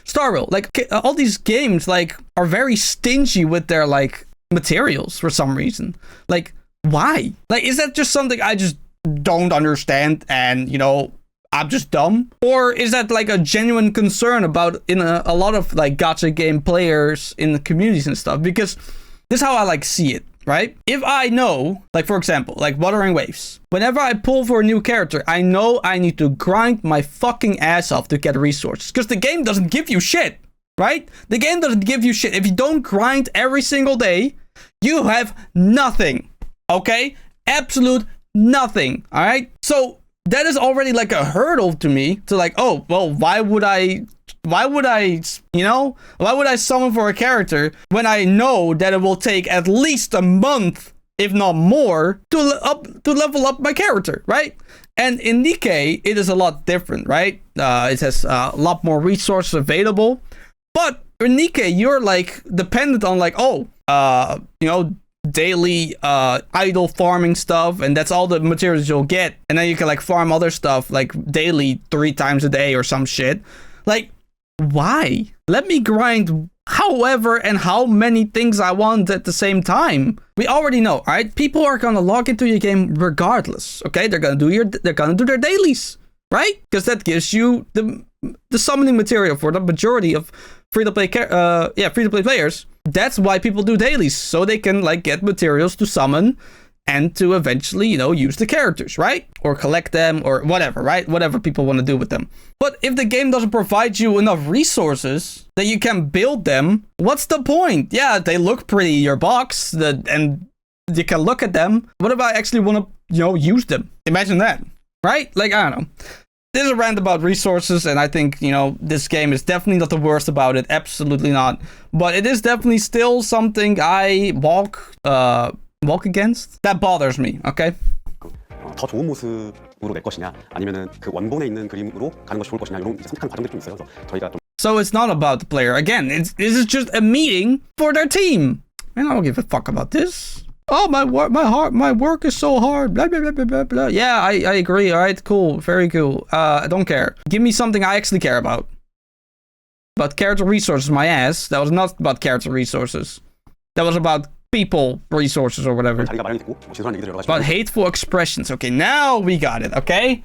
Starro. Like all these games like are very stingy with their like materials for some reason. Like why? Like is that just something I just don't understand and you know I'm just dumb? Or is that like a genuine concern about in a lot of like gacha game players in the communities and stuff? Because this is how I like see it. right? If I know, like for example, like Wuthering Waves, whenever I pull for a new character, I know I need to grind my fucking ass off to get resources, because the game doesn't give you shit, right? The game doesn't give you shit. If you don't grind every single day, you have nothing, okay? Absolute nothing, all right? So that is already like a hurdle to me to like, oh, well, why would I summon for a character when I know that it will take at least a month, if not more, to level up my character, right? And in Nikke, it is a lot different, right? It has a lot more resources available, but in Nikke, you're like dependent on like, daily idle farming stuff, and that's all the materials you'll get, and then you can like farm other stuff like daily 3 times a day or some shit. Like, why? Let me grind however and how many things I want at the same time. We already know, right? People are gonna log into your game regardless, okay? They're gonna do their dailies, right? Because that gives you the summoning material for the majority of free-to-play players. That's why people do dailies, so they can like get materials to summon and to eventually, use the characters, right? Or collect them or whatever, right? Whatever people want to do with them. But if the game doesn't provide you enough resources that you can build them, what's the point? Yeah, they look pretty in your box, and you can look at them. What if I actually want to, use them? Imagine that, right? Like, I don't know. This is a rant about resources, and I think, this game is definitely not the worst about it. Absolutely not. But it is definitely still something I walk against. That bothers me, okay? 더 좋은 모습으로 낼 것이냐, 아니면은 그 원본에 있는 그림으로 가는 것이 좋을 것이냐, 이런 이제 선택하는 과정들이 좀 있어요. 그래서 저희가 좀. So it's not about the player. Again, this is just a meeting for their team. And I don't give a fuck about this. Oh, my work is so hard. Blah, blah, blah, blah, blah, blah. Yeah, I agree. All right, cool. Very cool. I don't care. Give me something I actually care about. About character resources, my ass. That was not about character resources. That was about people resources or whatever. About hateful expressions. Okay, now we got it, okay?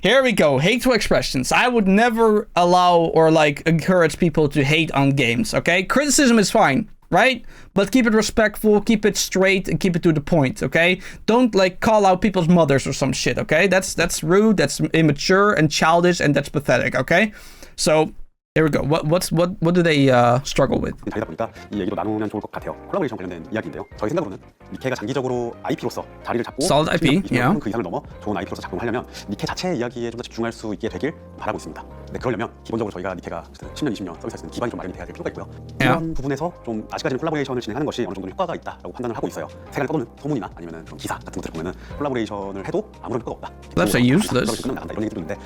Here we go. Hateful expressions. I would never allow or like encourage people to hate on games, okay? Criticism is fine, right? But keep it respectful, keep it straight, and keep it to the point, okay? Don't like call out people's mothers or some shit, okay? That's rude, that's immature and childish, and that's pathetic, okay? So here we go. What do they struggle with? 자리다 보니까 이 얘기도 나누면 좋을 것 같아요. 콜라보레이션 관련된 이야기인데요. 저희 생각으로는 니케가 장기적으로 IP로서 자리를 잡고 Solid IP, yeah. 그 이상을 넘어 좋은 IP로서 작동하려면 니케 자체의 이야기에 좀 더 집중할 수 있게 되길 바라고 있습니다. 네, 그러려면 기본적으로 저희가 니케가 10년, 20년 서비스할 수 있는 기반이 좀 마련이 돼야 될 필요가 있고요. 이런 부분에서 좀 아직까지는 콜라보레이션을 진행하는 것이 어느 정도 효과가 있다라고 판단을 하고 있어요. 세간에 떠도는 소문이나 아니면 기사 같은 것들을 보면은 콜라보레이션을 해도 아무런 효과가 없다. Let's say useless. 끝나간다 이런 얘기들도 있는데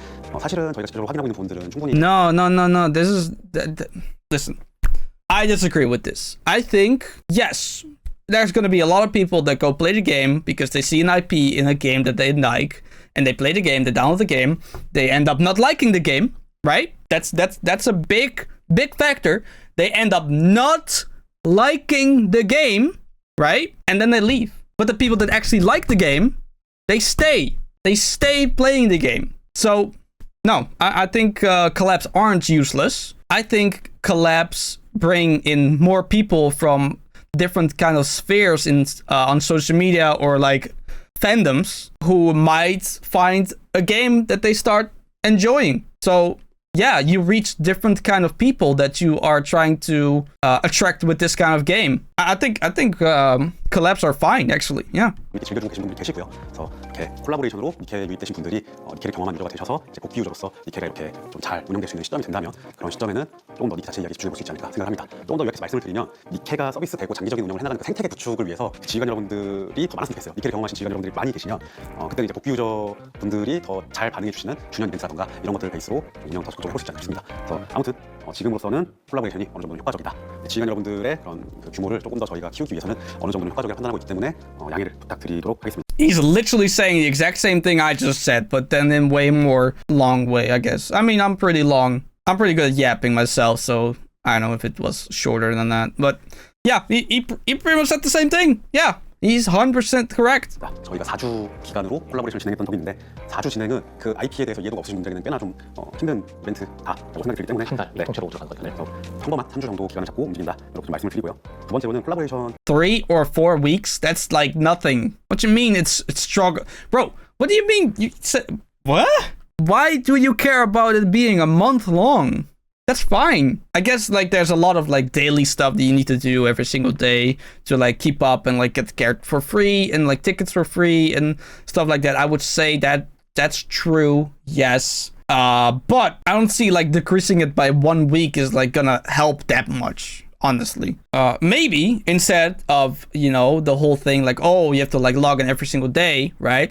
사실은 저희가 직접적으로 확인하고 있는 부분들은 충분히 No. This is listen. I disagree with this. I think yes, there's gonna be a lot of people that go play the game because they see an IP in a game that they like, and they play the game, they download the game, they end up not liking the game, right? That's a big factor. They end up not liking the game, right? And then they leave. But the people that actually like the game, they stay. They stay playing the game. So no, I think collabs aren't useless. I think collabs bring in more people from different kind of spheres in on social media or like fandoms who might find a game that they start enjoying. So yeah, you reach different kind of people that you are trying to attract with this kind of game. I think collabs are fine actually. Yeah. 이렇게 즐겨주고 계신 분들이 계시고요. 그래서 이렇게 콜라보레이션으로 니케에 유입되신 분들이 니케를 경험한 유저가 되셔서 이제 복귀 유저로서 니케가 이렇게 좀 잘 운영될 수 있는 시점이 된다면 그런 시점에는 조금 더 니케 자체 이야기 집중해 볼 수 있지 않을까 생각합니다. 조금 더 요약해서 말씀을 드리면 니케가 서비스되고 장기적인 운영을 해나가는 그 생태계 구축을 위해서 지휘관 여러분들이 더 많았으면 좋겠어요. 니케를 경험하신 지휘관 여러분들이 많이 계시면 그때는 이제 복귀 유저 분들이 더 잘 반응해 주시는 주년 이벤트라던가 이런 것들을 베이스로 운영 더 적극적으로 해볼 수 있지 않을까 싶습니다. 그래서 아무튼 지금으로서는 콜라보레이션이 어느 정도는 효과적이다. 지휘관 여러분들의 그런 그 규모를 조금 더 저희가 키우기 위해서는 어느 정도는 효과적이라 판단하고 있기 때문에 양해를 부탁드리도록 하겠습니다. He's literally saying the exact same thing I just said, but then in way more long way, I guess. I mean, I'm pretty good at yapping myself, so I don't know if it was shorter than that. But yeah, he pretty much said the same thing. Yeah, He's 100% correct. 저희가 4주 기간으로 콜라보레이션을 진행했던 적이 있는데 4주 진행은 그 IP에 대해서 이해도가 없으신 분들에게는 꽤나 좀 힘든 이벤트다라고 생각이 들기 때문에 한 달 통째로 오죽한 거죠. 그래서 평범한 3주 정도 기간을 잡고 움직인다 이렇게 좀 말씀을 드리고요. 두 번째로는 콜라보레이션 3 or 4 weeks? That's like nothing. What you mean it's struggle? Bro, what do you mean? You said what? Why do you care about it being a month long? That's fine. I guess like there's a lot of like daily stuff that you need to do every single day to like keep up and like get gear for free and like tickets for free and stuff like that. I would say that that's true. Yes. But I don't see like decreasing it by 1 week is like gonna help that much, honestly. Maybe instead of, you know, the whole thing like, oh, you have to like log in every single day, right?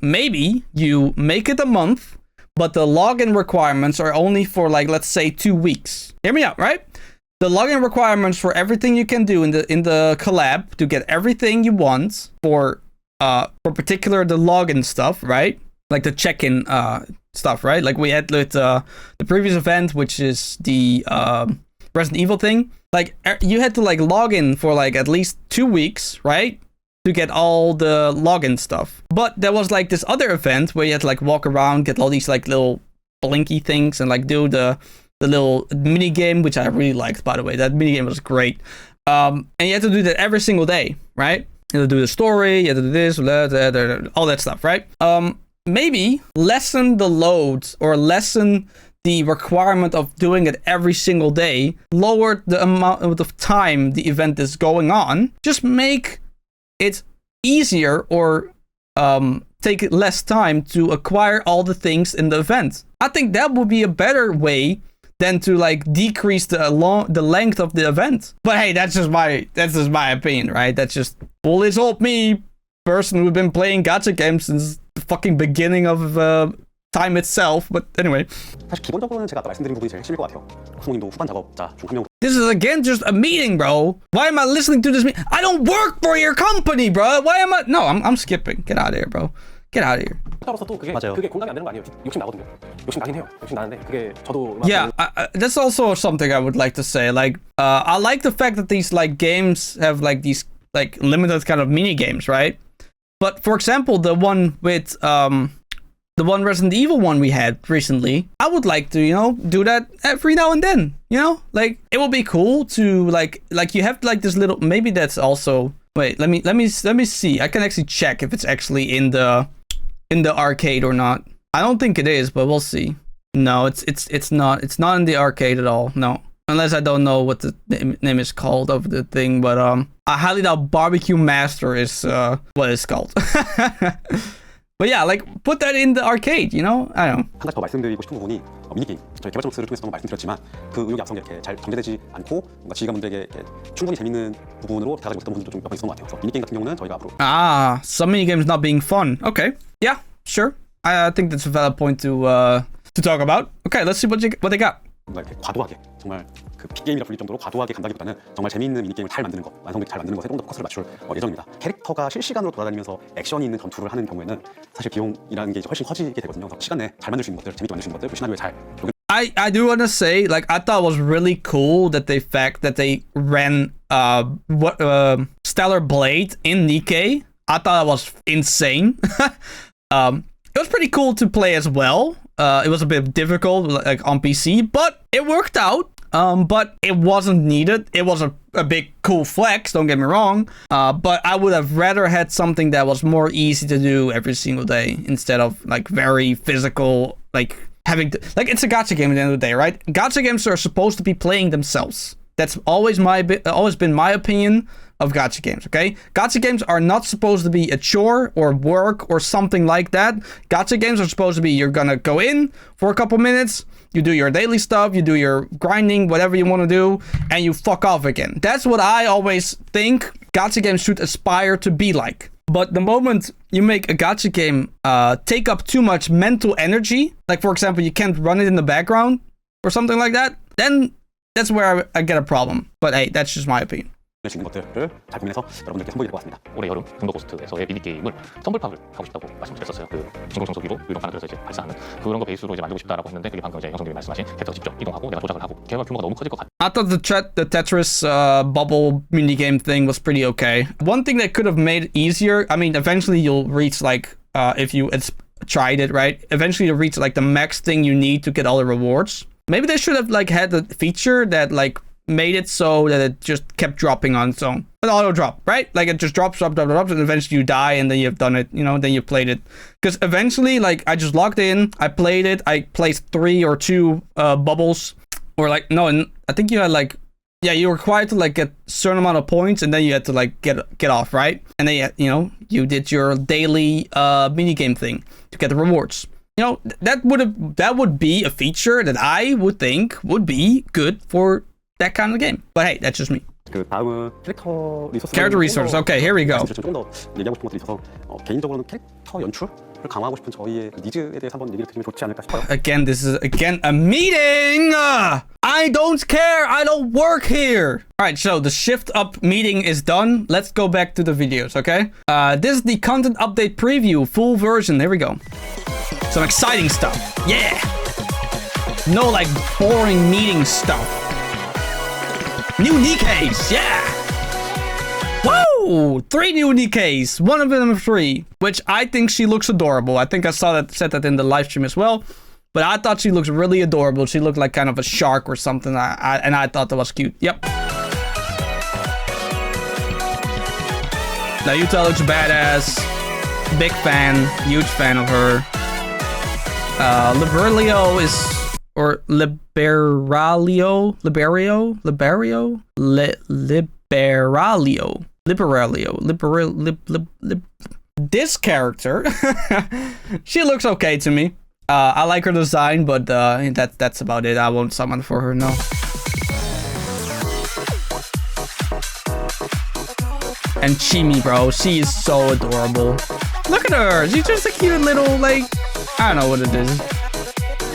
Maybe you make it a month, but the login requirements are only for like, let's say 2 weeks. Hear me out, right? The login requirements for everything you can do in the collab to get everything you want for particular the login stuff, right? Like the check-in stuff, right? Like we had with the previous event, which is the Resident Evil thing. Like you had to like log in for like at least 2 weeks, right? To get all the login stuff. But there was like this other event where you had to like walk around, get all these like little blinky things and like do the little mini game, which I really liked, by the way. That mini game was great. And you had to do that every single day, right? You had to do the story, you had to do this, all that stuff, right? Maybe lessen the load or lessen the requirement of doing it every single day, lower the amount of time the event is going on, just make it easier or take less time to acquire all the things in the event. I think that would be a better way than to like decrease the length of the event. But hey, that's just my opinion, right? That's just bully told me, person who's been playing gacha games since the fucking beginning of time itself. But anyway. 사실 기본적으로는 제가 아까 말씀드린 부분이 제일 심일 것 같아요. 쿠모님도 후반 작업자 중 한 명. This is again just a meeting, bro. Why am I listening to this meeting? I don't work for your company, bro. Why am I? No, I'm skipping. Get out of here, bro. Get out of here. 따라서도 그게 공감이 안 되는 거 아니에요. 욕심 나거든요. 욕심 나긴 해요. 욕심 나는데 그게 저도. Yeah, that's also something I would like to say. Like, I like the fact that these like games have like these like limited kind of mini games, right? But for example, the one with the one Resident Evil one we had recently, I would like to, you know, do that every now and then, you know? Like, it would be cool to, like you have, like, this little, maybe that's also, wait, let me see. I can actually check if it's actually in the arcade or not. I don't think it is, but we'll see. No, it's not in the arcade at all, no. Unless I don't know what the name is called of the thing, but, I highly doubt Barbecue Master is, what it's called. But yeah, like put that in the arcade, you know? I don't know. 한 가지 더 말씀드리고 싶은 부분이 미니게임. 저희 개발자 목소리를 통해서 말씀드렸지만 그 의욕이 앞선 게 이렇게 잘 전개되지 않고 뭔가 지휘관분들에게 이렇게 충분히 재밌는 부분으로 다가가지 못했던 분들도 좀 몇 번 있었던 것 같아요. 그래서 미니게임 같은 경우는 저희가 앞으로 some minigames not being fun. Okay, yeah, sure. I think that's a valid point to talk about. Okay, let's see what they got. 뭔가 이렇게 과도하게 정말 그 빅게임이라 불릴 정도로 과도하게 간다기보다는 정말 재미있는 미니게임을 잘 만드는 것, 완성도를 잘 만드는 것에 조금 더 포커스를 맞출 예정입니다. 캐릭터가 실시간으로 돌아다니면서 액션이 있는 전투를 하는 경우에는 사실 비용이라는 게 이제 훨씬 커지게 되거든요. 그래서 시간 내에 잘 만들 수 있는 것들, 재밌게 만들 수 있는 것들, 시나리오에 잘 I do want to say, like, I thought it was really cool that they ran Stellar Blade in Nikke. I thought it was insane. It was pretty cool to play as well. It was a bit difficult, like on PC, but it worked out. But it wasn't needed. It was a big cool flex, don't get me wrong. But I would have rather had something that was more easy to do every single day instead of like very physical, like having to, like it's a gacha game at the end of the day, right? Gacha games are supposed to be playing themselves. That's always been my opinion of gacha games, okay? Gacha games are not supposed to be a chore or work or something like that. Gacha games are supposed to be, you're gonna go in for a couple minutes, you do your daily stuff, you do your grinding, whatever you want to do, and you fuck off again. That's what I always think gacha games should aspire to be like. But the moment you make a gacha game take up too much mental energy, like for example, you can't run it in the background or something like that, then that's where I get a problem. But hey, that's just my opinion. 수 있는 것들을 잘 고민해서 여러분들께 선보이려고 왔습니다. 올해 여름 중도 고스트에서의 미니게임을 썸블팍을 하고 싶다고 말씀드렸었어요. 그 진공청소기로 유령판을 이제 발사하는 그런 거 베이스로 이제 만들고 싶다라고 했는데 그게 방금 이제 형성님이 말씀하신 캐릭터 직접 이동하고 내가 조작을 하고 개발 규모가 너무 커질 것 같아. I thought the Tetris bubble minigame thing was pretty okay. One thing that could have made it easier, I mean, eventually you'll reach like, if you tried it, right? Eventually you'll reach like the max thing you need to get all the rewards. Maybe they should have like had a feature that like made it so that it just kept dropping on its own. An auto drop, right? Like it just drops, and eventually you die and then you've done it, you know, then you've played it. Because eventually, like, I just logged in, I played it, I placed 3 or 2 bubbles. Or like, no, I think you had like, yeah, you were required to like get a certain amount of points and then you had to like get off, right? And then, you know, you did your daily minigame thing to get the rewards. You know, that would be a feature that I would think would be good for that kind of game. But hey, that's just me. 그 다음은 캐릭터 리소스. Character resource. Okay, here we go. 조금 더 얘기하고 싶은 것들이 있어서 개인적으로는 캐릭터 연출을 강화하고 싶은 저희의 니즈에 대해서 한번 얘기를 드리면 좋지 않을까 싶어요. Again, this is again a meeting. I don't care. I don't work here. All right, so the shift up meeting is done. Let's go back to the videos, okay? This is the content update preview, full version. Here we go. Some exciting stuff. Yeah. No like boring meeting stuff. New Nikkes, yeah! Whoa! 3 new Nikkes, one of them 3, which I think she looks adorable. I think I said that in the live stream as well, but I thought she looks really adorable. She looked like kind of a shark or something, and I thought that was cute. Yep. Nayuta looks badass. Big fan, huge fan of her. Liberalio is... Or Liberalio. This character, she looks okay to me. I like her design, but that's about it. I won't summon for her, no. And Chimi, bro, she is so adorable. Look at her. She's just a cute little, like, I don't know what it is.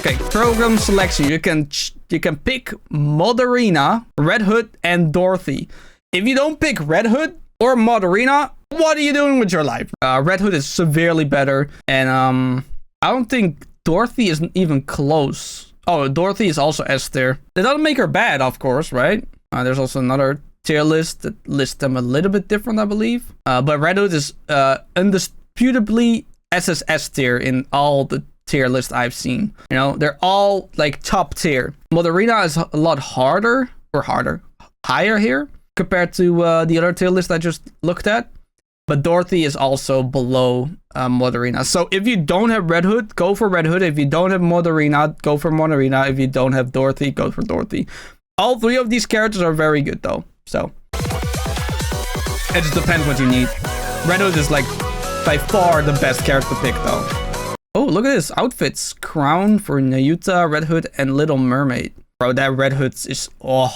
Okay, program selection. You can pick Moderina, Red Hood, and Dorothy. If you don't pick Red Hood or Moderina, what are you doing with your life? Red Hood is severely better, and I don't think Dorothy is even close. Oh, Dorothy is also S tier. That doesn't make her bad, of course, right? There's also another tier list that lists them a little bit different, I believe. But Red Hood is indisputably SSS tier in all the tier list I've seen. You know, they're all like top tier. Moderina is a lot higher here compared to the other tier list I just looked at. But Dorothy is also below Moderina. So if you don't have Red Hood, go for Red Hood. If you don't have Moderina, go for Moderina. If you don't have Dorothy, go for Dorothy. All 3 of these characters are very good though. So it just depends what you need. Red Hood is like by far the best character pick though. Oh, look at this. Outfits. Crown for Nayuta, Red Hood, and Little Mermaid. Bro, that Red Hood is... Oh.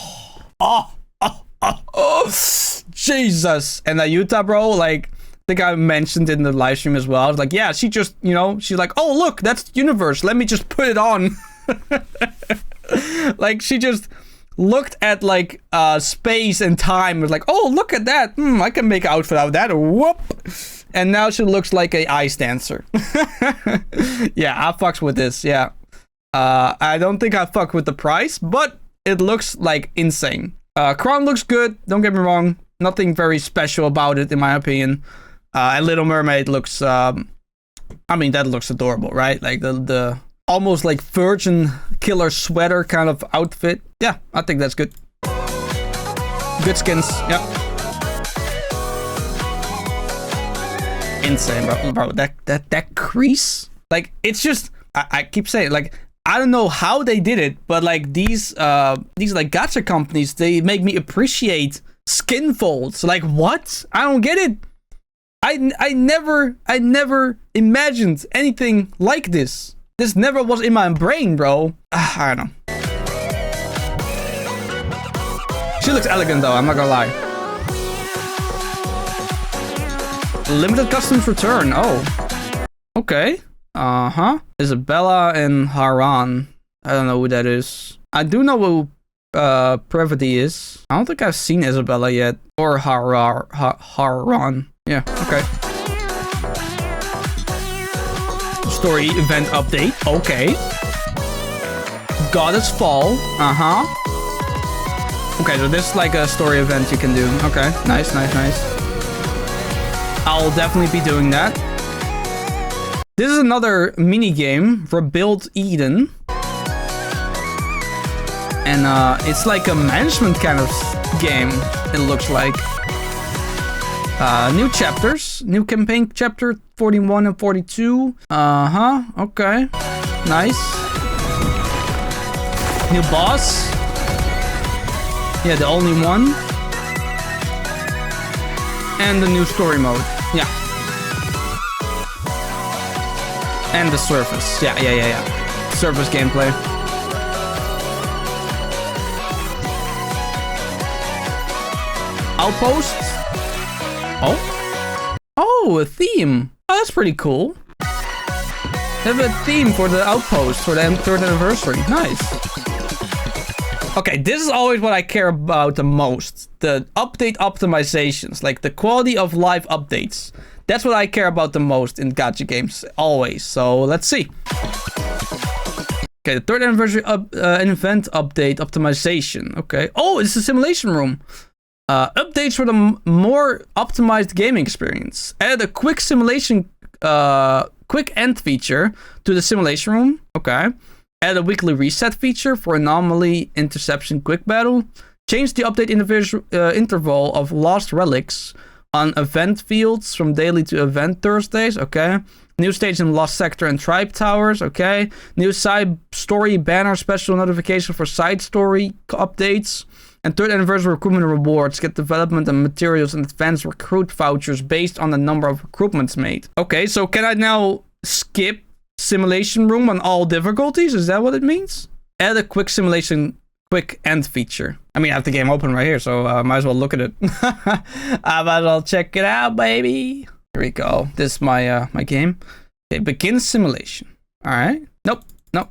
Jesus. And Nayuta, bro, like... I think I mentioned in the live stream as well. I was like, yeah, she just, you know... She's like, oh, look, that's universe. Let me just put it on. Like, she just looked at, like, space and time. Was like, oh, look at that. I can make an outfit out of that. Whoop. And now she looks like a ice dancer. Yeah, I fucks with this, yeah. I don't think I fuck with the price, but it looks like insane. Crown looks good, don't get me wrong. Nothing very special about it, in my opinion. And Little Mermaid looks, I mean, that looks adorable, right? Like the almost like virgin killer sweater kind of outfit. Yeah, I think that's good. Good skins, yeah. Insane, bro. That crease, like, it's just, I keep saying, like, I don't know how they did it, but like these like gacha companies, they make me appreciate skin folds. Like, what? I don't get it. I never imagined anything like this. This never was in my brain, bro. I don't know. She looks elegant though, I'm not gonna lie. Limited customs return. Oh. Okay. Isabella and Haran. I don't know who that is. I do know who Previty is. I don't think I've seen Isabella yet. Or Haran. Yeah, okay. Story event update. Okay. Goddess Fall. Uh-huh. Okay, so this is like a story event you can do. Okay, nice, nice, nice. I'll definitely be doing that. This is another mini game, Rebuild Eden. And it's like a management kind of game, it looks like. New chapters, new campaign chapter 41 and 42. Uh-huh, okay. Nice. New boss. Yeah, the only one. And the new story mode. Yeah. And the surface. Yeah. Surface gameplay. Outposts. Oh, a theme. Oh, that's pretty cool. They have a theme for the outpost for the 3rd anniversary. Nice. Okay, this is always what I care about the most. The update optimizations, like the quality of live updates. That's what I care about the most in gacha games, always. So let's see. Okay, the 3rd anniversary event update optimization. Okay. Oh, it's a simulation room. Updates for the more optimized gaming experience. Add a quick simulation, quick end feature to the simulation room. Okay. Add a weekly reset feature for anomaly interception quick battle. Change the update interval of lost relics on event fields from daily to event Thursdays. Okay. New stage in Lost Sector and Tribe Towers. Okay. New side story banner special notification for side story updates. And 3rd anniversary recruitment rewards. Get development and materials and advanced recruit vouchers based on the number of recruitments made. Okay, so can I now skip simulation room on all difficulties? Is that what it means? Add a quick simulation quick end feature. I mean, I have the game open right here, so I might as well look at it. I might as well check it out, baby. Here we go. This is my my game. Okay, begin simulation. All right. Nope.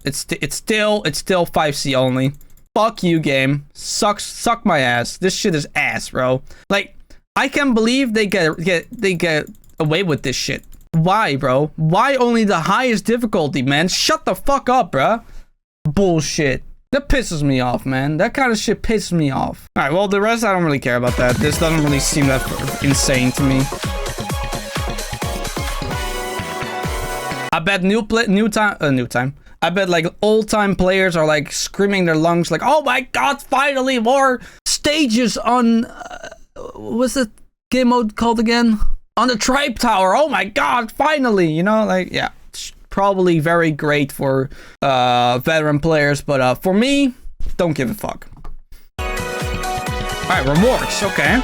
It's still 5C only. Fuck you, game. Suck my ass. This shit is ass, bro. Like, I can't believe they get away with this shit. Why, bro? Why only the highest difficulty, man? Shut the fuck up, bro. Bullshit. That pisses me off, man. That kind of shit pisses me off. All right, well, the rest I don't really care about that. This doesn't really seem that insane to me. I bet new time. I bet like old-time players are like screaming their lungs like, oh my god, finally more stages on, what's the game mode called again? On the Tribe Tower, oh my god, finally, you know, like, yeah. It's probably very great for veteran players, but for me, don't give a fuck. Alright, rewards, okay.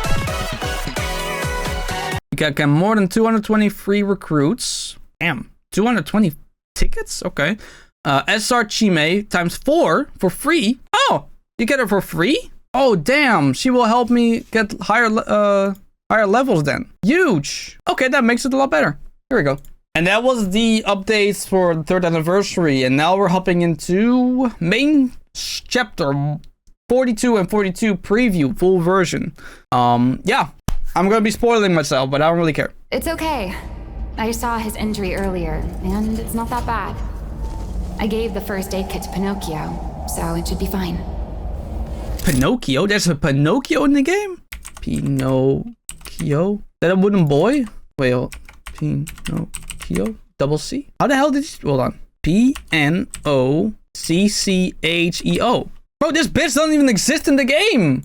You can get more than 220 free recruits. Damn, 220 tickets? Okay. SR Chime times 4 for free. Oh, you get it for free? Oh, damn. She will help me get higher levels then. Huge. Okay, that makes it a lot better. Here we go. And that was the updates for the 3rd anniversary. And now we're hopping into main chapter 42 and 42 preview, full version. Yeah, I'm gonna be spoiling myself, but I don't really care. It's okay. I saw his injury earlier, and it's not that bad. I gave the first aid kit to Pinocchio, so it should be fine. Pinocchio? There's a Pinocchio in the game? Pinocchio? That a wooden boy? Wait, hold. Pinocchio? Double C? How the hell did you... Hold on. Pinocchio. Bro, this bitch doesn't even exist in the game.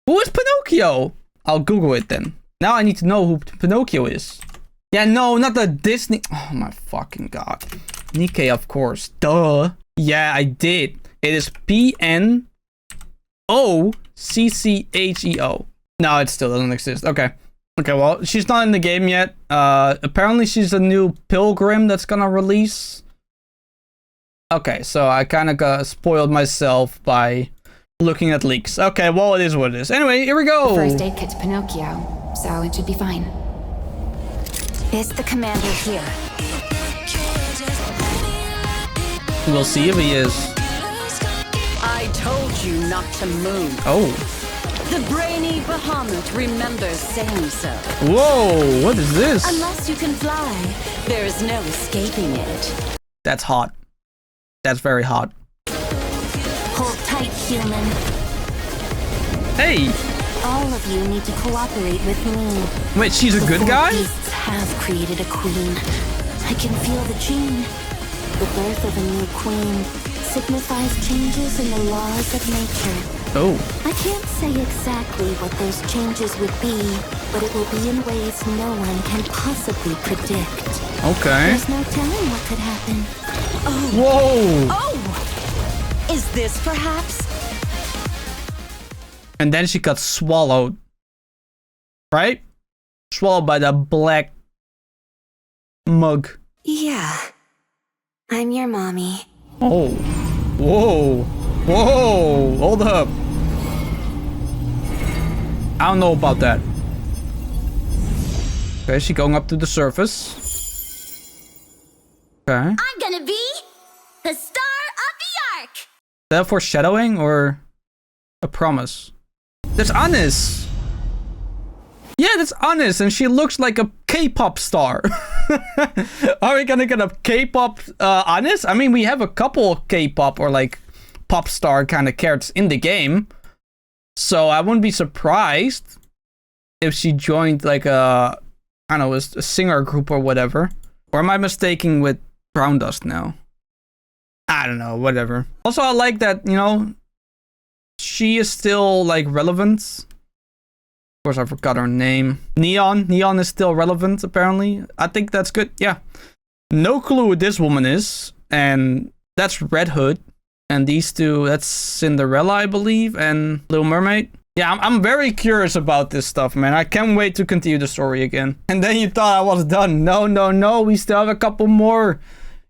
Who is Pinocchio? I'll Google it then. Now I need to know who Pinocchio is. Yeah, no, not the Disney... Oh my fucking god. Nikke, of course. Duh. Yeah, I did. It is Pinocchio. No, it still doesn't exist. Okay. Okay, well, she's not in the game yet. Apparently she's a new pilgrim that's gonna release. Okay, so I kind of got spoiled myself by looking at leaks. Okay, well, it is what it is. Anyway, here we go. First aid kit to Pinocchio, so it should be fine. Is the commander here? We'll see if he is. I told you not to move. Oh. The brainy Bahamut remembers saying so. Whoa, what is this? Unless you can fly, there is no escaping it. That's hot. That's very hot. Hold tight, human. Hey! All of you need to cooperate with me. Wait, she's a good guy? The beasts have created a queen. I can feel the gene. The birth of a new queen signifies changes in the laws of nature. Oh. I can't say exactly what those changes would be, but it will be in ways no one can possibly predict. Okay. There's no telling what could happen. Oh. Whoa! Oh! Is this perhaps? And then she got swallowed. Right? Swallowed by the black mug. Yeah. I'm your mommy. Oh. Whoa. Whoa. Hold up. I don't know about that. Okay, she going up to the surface. Okay. I'm gonna be the star of the ark. Is that foreshadowing or a promise? That's Anis. Yeah, that's Anis, and she looks like a K-pop star. Are we gonna get a K-pop Anis? I mean, we have a couple K-pop or like pop star kind of characters in the game, so I wouldn't be surprised if she joined like a, I don't know, a singer group or whatever. Or am I mistaken with Brown Dust now? I don't know, whatever. Also, I like that, you know, she is still like relevant. Of course, I forgot her name. Neon. Neon is still relevant, apparently. I think that's good. Yeah. No clue who this woman is. And that's Red Hood. And these two, that's Cinderella, I believe, and Little Mermaid. Yeah, I'm very curious about this stuff, man. I can't wait to continue the story again. And then you thought I was done. No, no, no. We still have a couple more.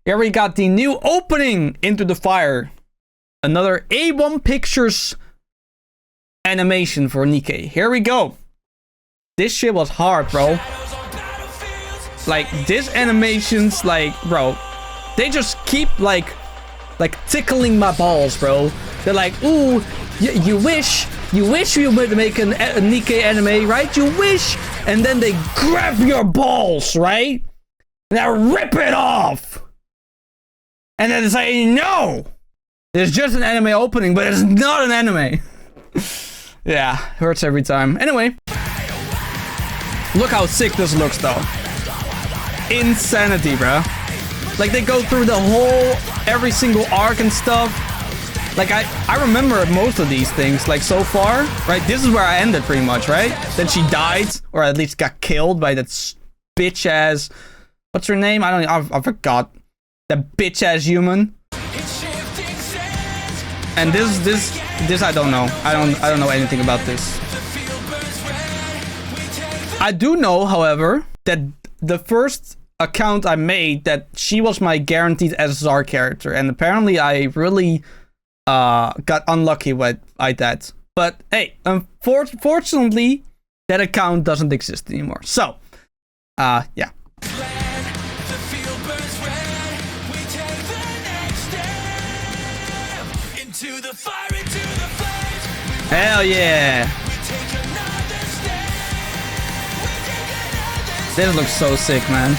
Here we got the new opening, Into the Fire. Another A1 Pictures animation for Nikke. Here we go. This shit was hard, bro. Like, this animation's like, bro, they just keep like tickling my balls, bro. They're like, ooh, you wish you would make a Nikke anime, right? You wish, and then they grab your balls, right? And they rip it off, and then they say, no, there's just an anime opening, but it's not an anime. Yeah, hurts every time. Anyway, look how sick this looks, though. Insanity, bro. Like, they go through the whole, every single arc and stuff. Like, I remember most of these things, like, so far, right? This is where I ended, pretty much, right? Then she died, or at least got killed by that bitch-ass... What's her name? I forgot. That bitch-ass human. And this I don't know. I don't know anything about this. I do know, however, that the first account I made, that she was my guaranteed SSR character, and apparently I really got unlucky with that. But hey, unfortunately, that account doesn't exist anymore. So, yeah. Hell yeah! This looks so sick, man.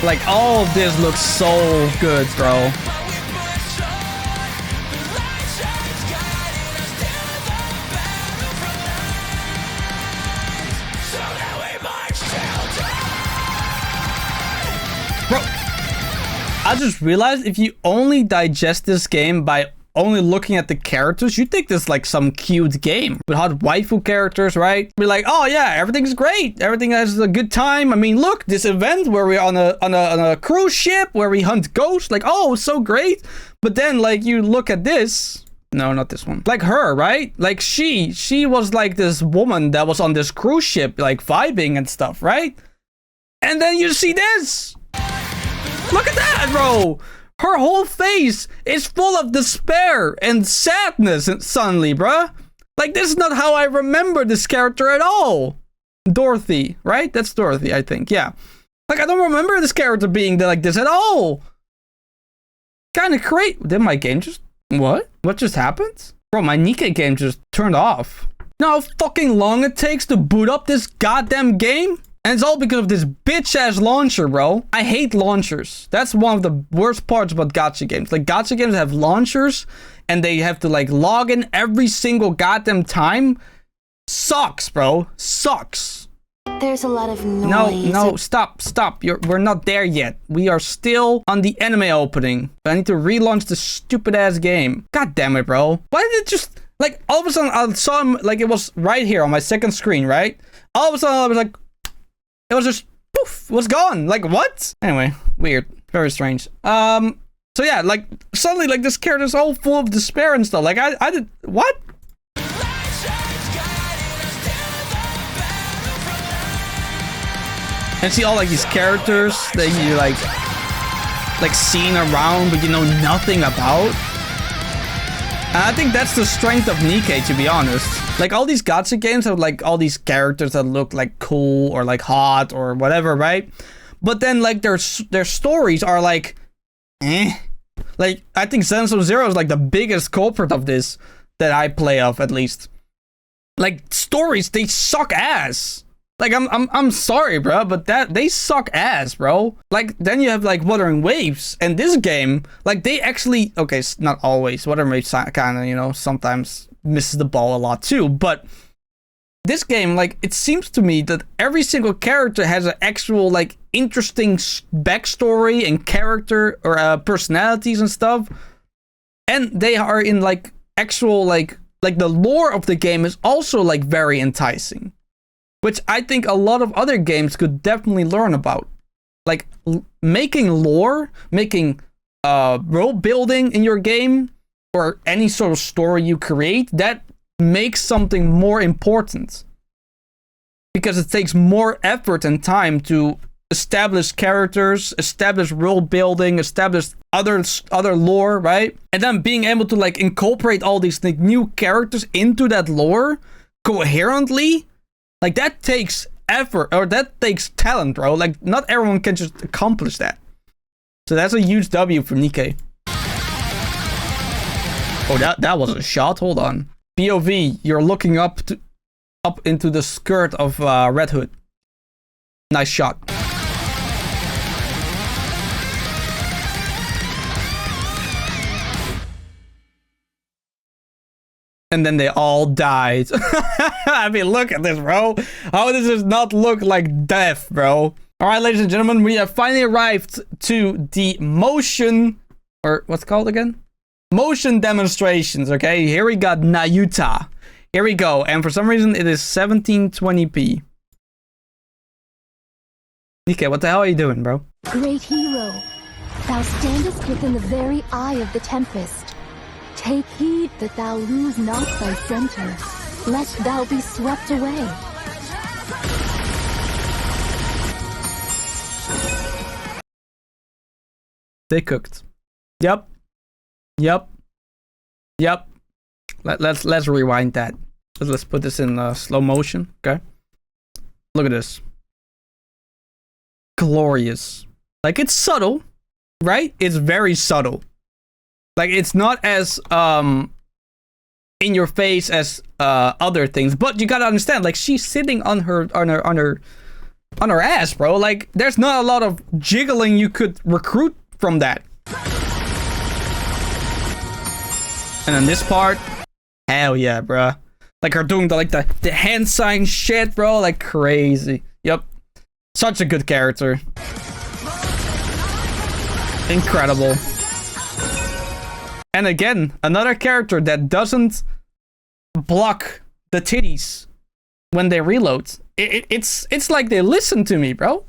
Like, all of this looks so good, bro. Bro, I just realized if you only digest this game by only looking at the characters, you think this is like some cute game with hot waifu characters, right? Be like, oh yeah, everything's great, everything has a good time. I mean, look, this event where we're on a cruise ship where we hunt ghosts, like, oh, so great. But then, like, you look at this. No, not this one. Like her, right? Like she was like this woman that was on this cruise ship, like vibing and stuff, right? And then you see this. Look at that, bro. Her whole face is full of despair and sadness suddenly, bruh. Like, this is not how I remember this character at all. Dorothy, right? That's Dorothy, I think, yeah. Like, I don't remember this character being like this at all. kind of crazy. Did my game just... What? What just happened? Bro, my Nikke game just turned off. You know how fucking long it takes to boot up this goddamn game? And it's all because of this bitch-ass launcher, bro. I hate launchers. That's one of the worst parts about gacha games. Like, gacha games have launchers, and they have to, like, log in every single goddamn time. Sucks, bro. Sucks. There's a lot of noise. No, stop. We're not there yet. We are still on the anime opening. I need to relaunch this stupid-ass game. God damn it, bro. Why did it just... Like, all of a sudden, I saw him, like, it was right here on my second screen, right? All of a sudden, I was like... It was just, poof, it was gone. Like, what? Anyway, weird. Very strange. So yeah, like, suddenly, like, this character's all full of despair and stuff. Like, I did, what? And see all, like, these characters that you, like, seeing around, but you know nothing about. And I think that's the strength of Nikke, to be honest. Like, all these gacha games have, like, all these characters that look, like, cool or, like, hot or whatever, right? But then, like, their stories are, like, eh. Like, I think Zenso Zero is, like, the biggest culprit of this that I play of, at least. Like, stories, they suck ass. Like, I'm sorry, bro, but they suck ass, bro. Like, then you have, like, Wuthering Waves, and this game, like, they actually, okay, not always, Wuthering Waves kind of, you know, sometimes misses the ball a lot too, but this game, like, it seems to me that every single character has an actual, like, interesting backstory and character or personalities and stuff, and they are in, like, actual, like the lore of the game is also, like, very enticing. Which I think a lot of other games could definitely learn about. Like, making lore, making world building in your game, or any sort of story you create, that makes something more important. Because it takes more effort and time to establish characters, establish world building, establish other lore, right? And then being able to, like, incorporate all these, like, new characters into that lore coherently. Like, that takes effort, or that takes talent, bro. Like, not everyone can just accomplish that. So that's a huge W for Nikke. Oh, that was a shot. Hold on. POV, you're looking up into the skirt of Red Hood. Nice shot. And then they all died. I mean, look at this, bro. How does this not look like death, bro? All right, ladies and gentlemen, we have finally arrived to the motion, or what's it called again? Motion demonstrations, okay? Here we got Nayuta. Here we go. And for some reason, it is 1720p. Nikke, what the hell are you doing, bro? Great hero, thou standest within the very eye of the tempest. Take heed that thou lose not thy center, lest thou be swept away. They cooked. Yep. Let's rewind that. Let's put this in slow motion. Okay. Look at this. Glorious. Like, it's subtle, right? It's very subtle. Like, it's not as in your face as other things, but you gotta understand, like, she's sitting on her ass, bro. Like, there's not a lot of jiggling you could recruit from that. And then this part, hell yeah, bro. Like, her doing the hand sign shit, bro, like crazy. Yep, such a good character. Incredible. And again, another character that doesn't block the titties when they reload. It's like they listen to me, bro.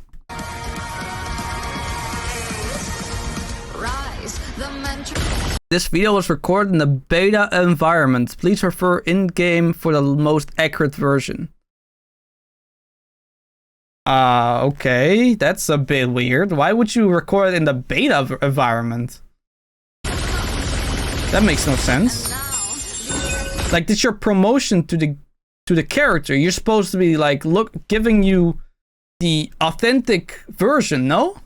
This video was recorded in the beta environment. Please refer in-game for the most accurate version. Okay, that's a bit weird. Why would you record in the beta environment? That makes no sense. Like, this is your promotion to the character. You're supposed to be like, giving you the authentic version, no?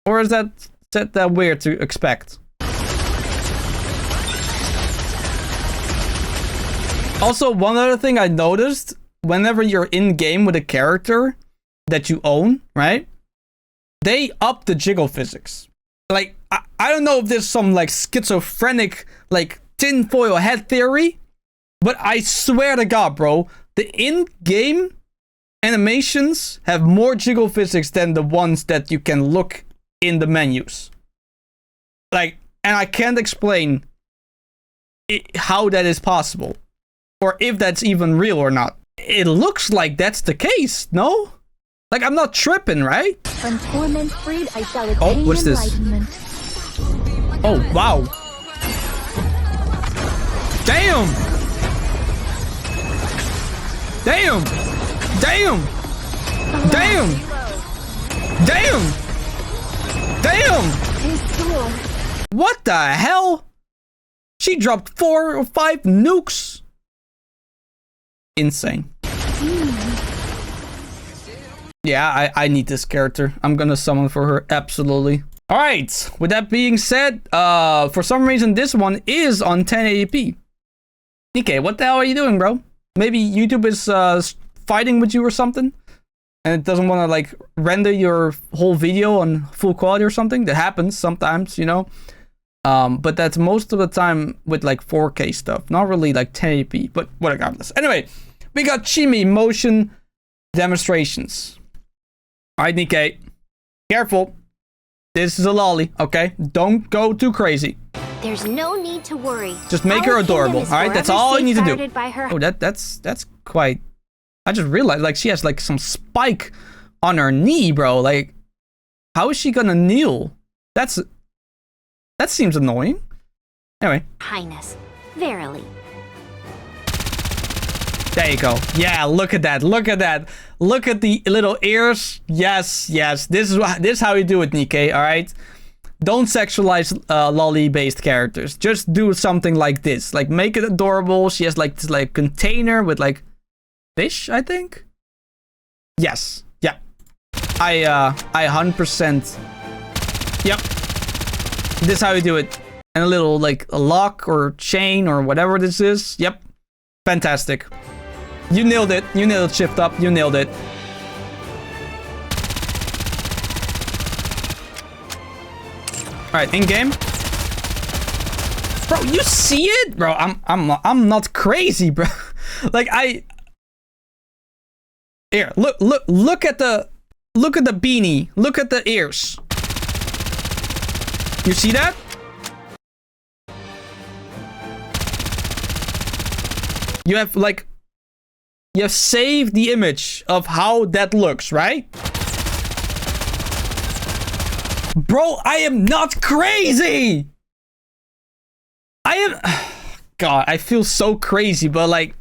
Or is that that weird to expect. Also, one other thing I noticed, whenever you're in game with a character that you own, right? They up the jiggle physics. Like, I don't know if there's some like schizophrenic, like tinfoil head theory, but I swear to God, bro, the in-game animations have more jiggle physics than the ones that you can look in the menus. Like, and I can't explain how that is possible. Or if that's even real or not. It looks like that's the case, no? Like, I'm not tripping, right? From torment freed, I shall attain what's this? Oh, wow. Damn! Damn! Damn! Damn! Damn! Damn! What the hell? She dropped 4 or 5 nukes. Insane. Yeah, I need this character. I'm gonna summon for her, absolutely. Alright, with that being said, for some reason this one is on 1080p. Nikke, what the hell are you doing, bro? Maybe YouTube is fighting with you or something? And it doesn't want to like render your whole video on full quality or something? That happens sometimes, you know? But that's most of the time with like 4K stuff. Not really like 1080p, but regardless. Anyway, we got Chimi motion demonstrations. Alright, Nikke. Careful. This is a lolly, okay? Don't go too crazy. There's no need to worry. Just make her adorable, alright? That's all you need to do. Oh, that's quite... I just realized, like, she has like some spike on her knee, bro. Like, how is she gonna kneel? That seems annoying. Anyway. Highness, verily. There you go. Yeah, look at that. Look at that. Look at the little ears. Yes, yes. This is how you do it, Nikke, all right? Don't sexualize lolly-based characters. Just do something like this. Like, make it adorable. She has like this like container with like fish, I think. Yes. Yeah. I 100%. Yep. This is how you do it. And a little like a lock or chain or whatever this is. Yep. Fantastic. You nailed it. You nailed it, Shift Up. You nailed it. Alright, in game. Bro, you see it? Bro, I'm not crazy, bro. Like here, look at the beanie. Look at the ears. You see that? You have like you have saved the image of how that looks, right? Bro, I am not crazy! I am... God, I feel so crazy, but like...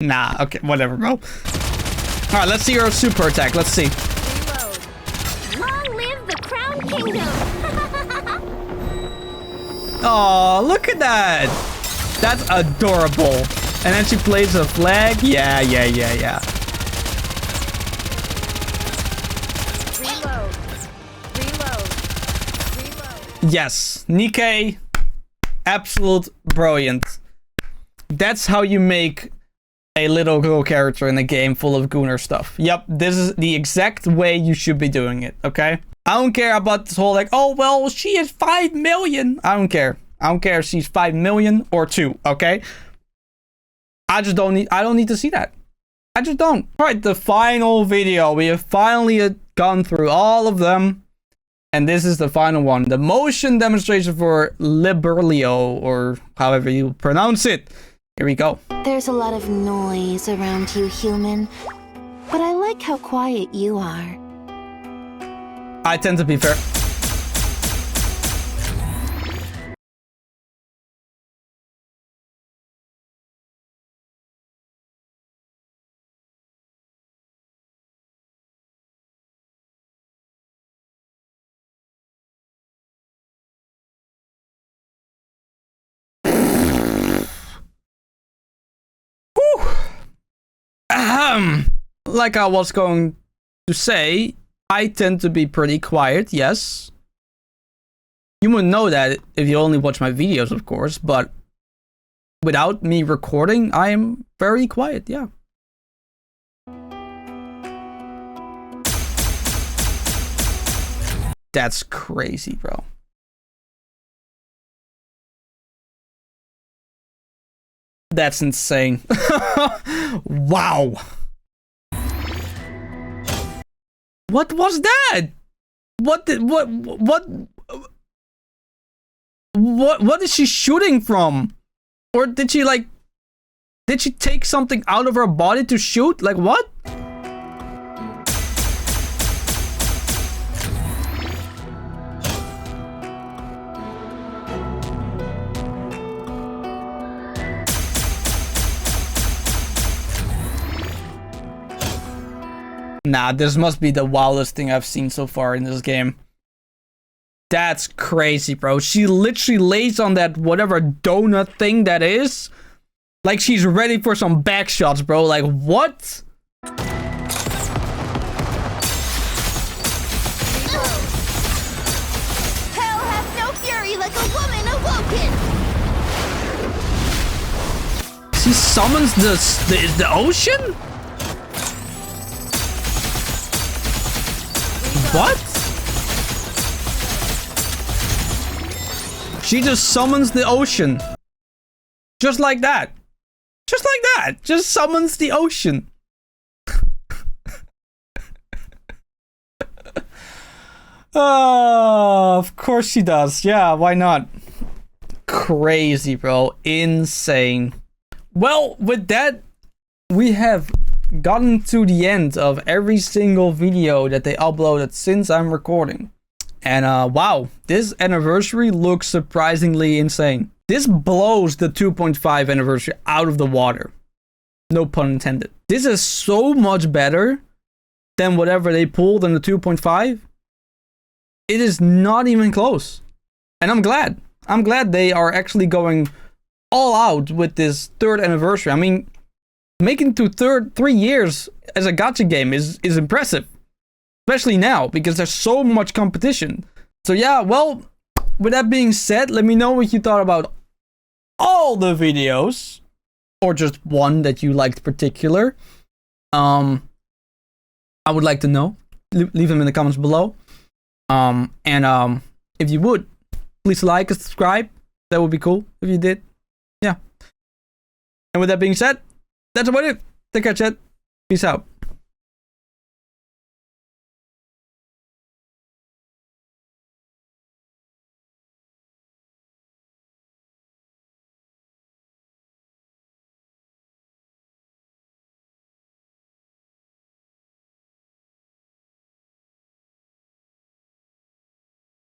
Nah, okay, whatever, bro. Alright, let's see your super attack. Let's see. Reload. Long live the Crown Kingdom! Oh, look at that! That's adorable. And then she plays a flag. Yeah. Reload. Yes, Nikke, absolute brilliant. That's how you make a little girl character in a game full of Gooner stuff. Yep, this is the exact way you should be doing it, okay? I don't care about this whole like, oh, well, she is 5 million. I don't care. I don't care if she's 5 million or 2, okay? I don't need to see that. I just don't. All right, the final video. We have finally gone through all of them. And this is the final one. The motion demonstration for Liberlio, or however you pronounce it. Here we go. There's a lot of noise around you, human. But I like how quiet you are. I tend to be fair. Like I was going to say, I tend to be pretty quiet, yes. You wouldn't know that if you only watch my videos, of course, but without me recording, I am very quiet, yeah. That's crazy, bro. That's insane. Wow. What was that? What is she shooting from? Or did she take something out of her body to shoot? Like what? Nah, this must be the wildest thing I've seen so far in this game. That's crazy, bro. She literally lays on that whatever donut thing that is. Like she's ready for some back shots, bro. Like, what? Hell hath no fury like a woman awoken! She summons the ocean? What? She just summons the ocean. Just like that. Just like that. Just summons the ocean. Oh, of course she does. Yeah, why not? Crazy, bro. Insane. Well, with that, we have gotten to the end of every single video that they uploaded since I'm recording. And wow, this anniversary looks surprisingly insane. This blows the 2.5 anniversary out of the water. No pun intended. This is so much better than whatever they pulled in the 2.5. It is not even close. And I'm glad. I'm glad they are actually going all out with this 3rd anniversary. I mean, making to 3 years as a gacha game is impressive. Especially now, because there's so much competition. So yeah, well, with that being said, let me know what you thought about all the videos. Or just one that you liked particular. I would like to know. Leave them in the comments below. If you would, please like and subscribe. That would be cool if you did. Yeah. And with that being said, that's about it. Take care, chat. Peace out.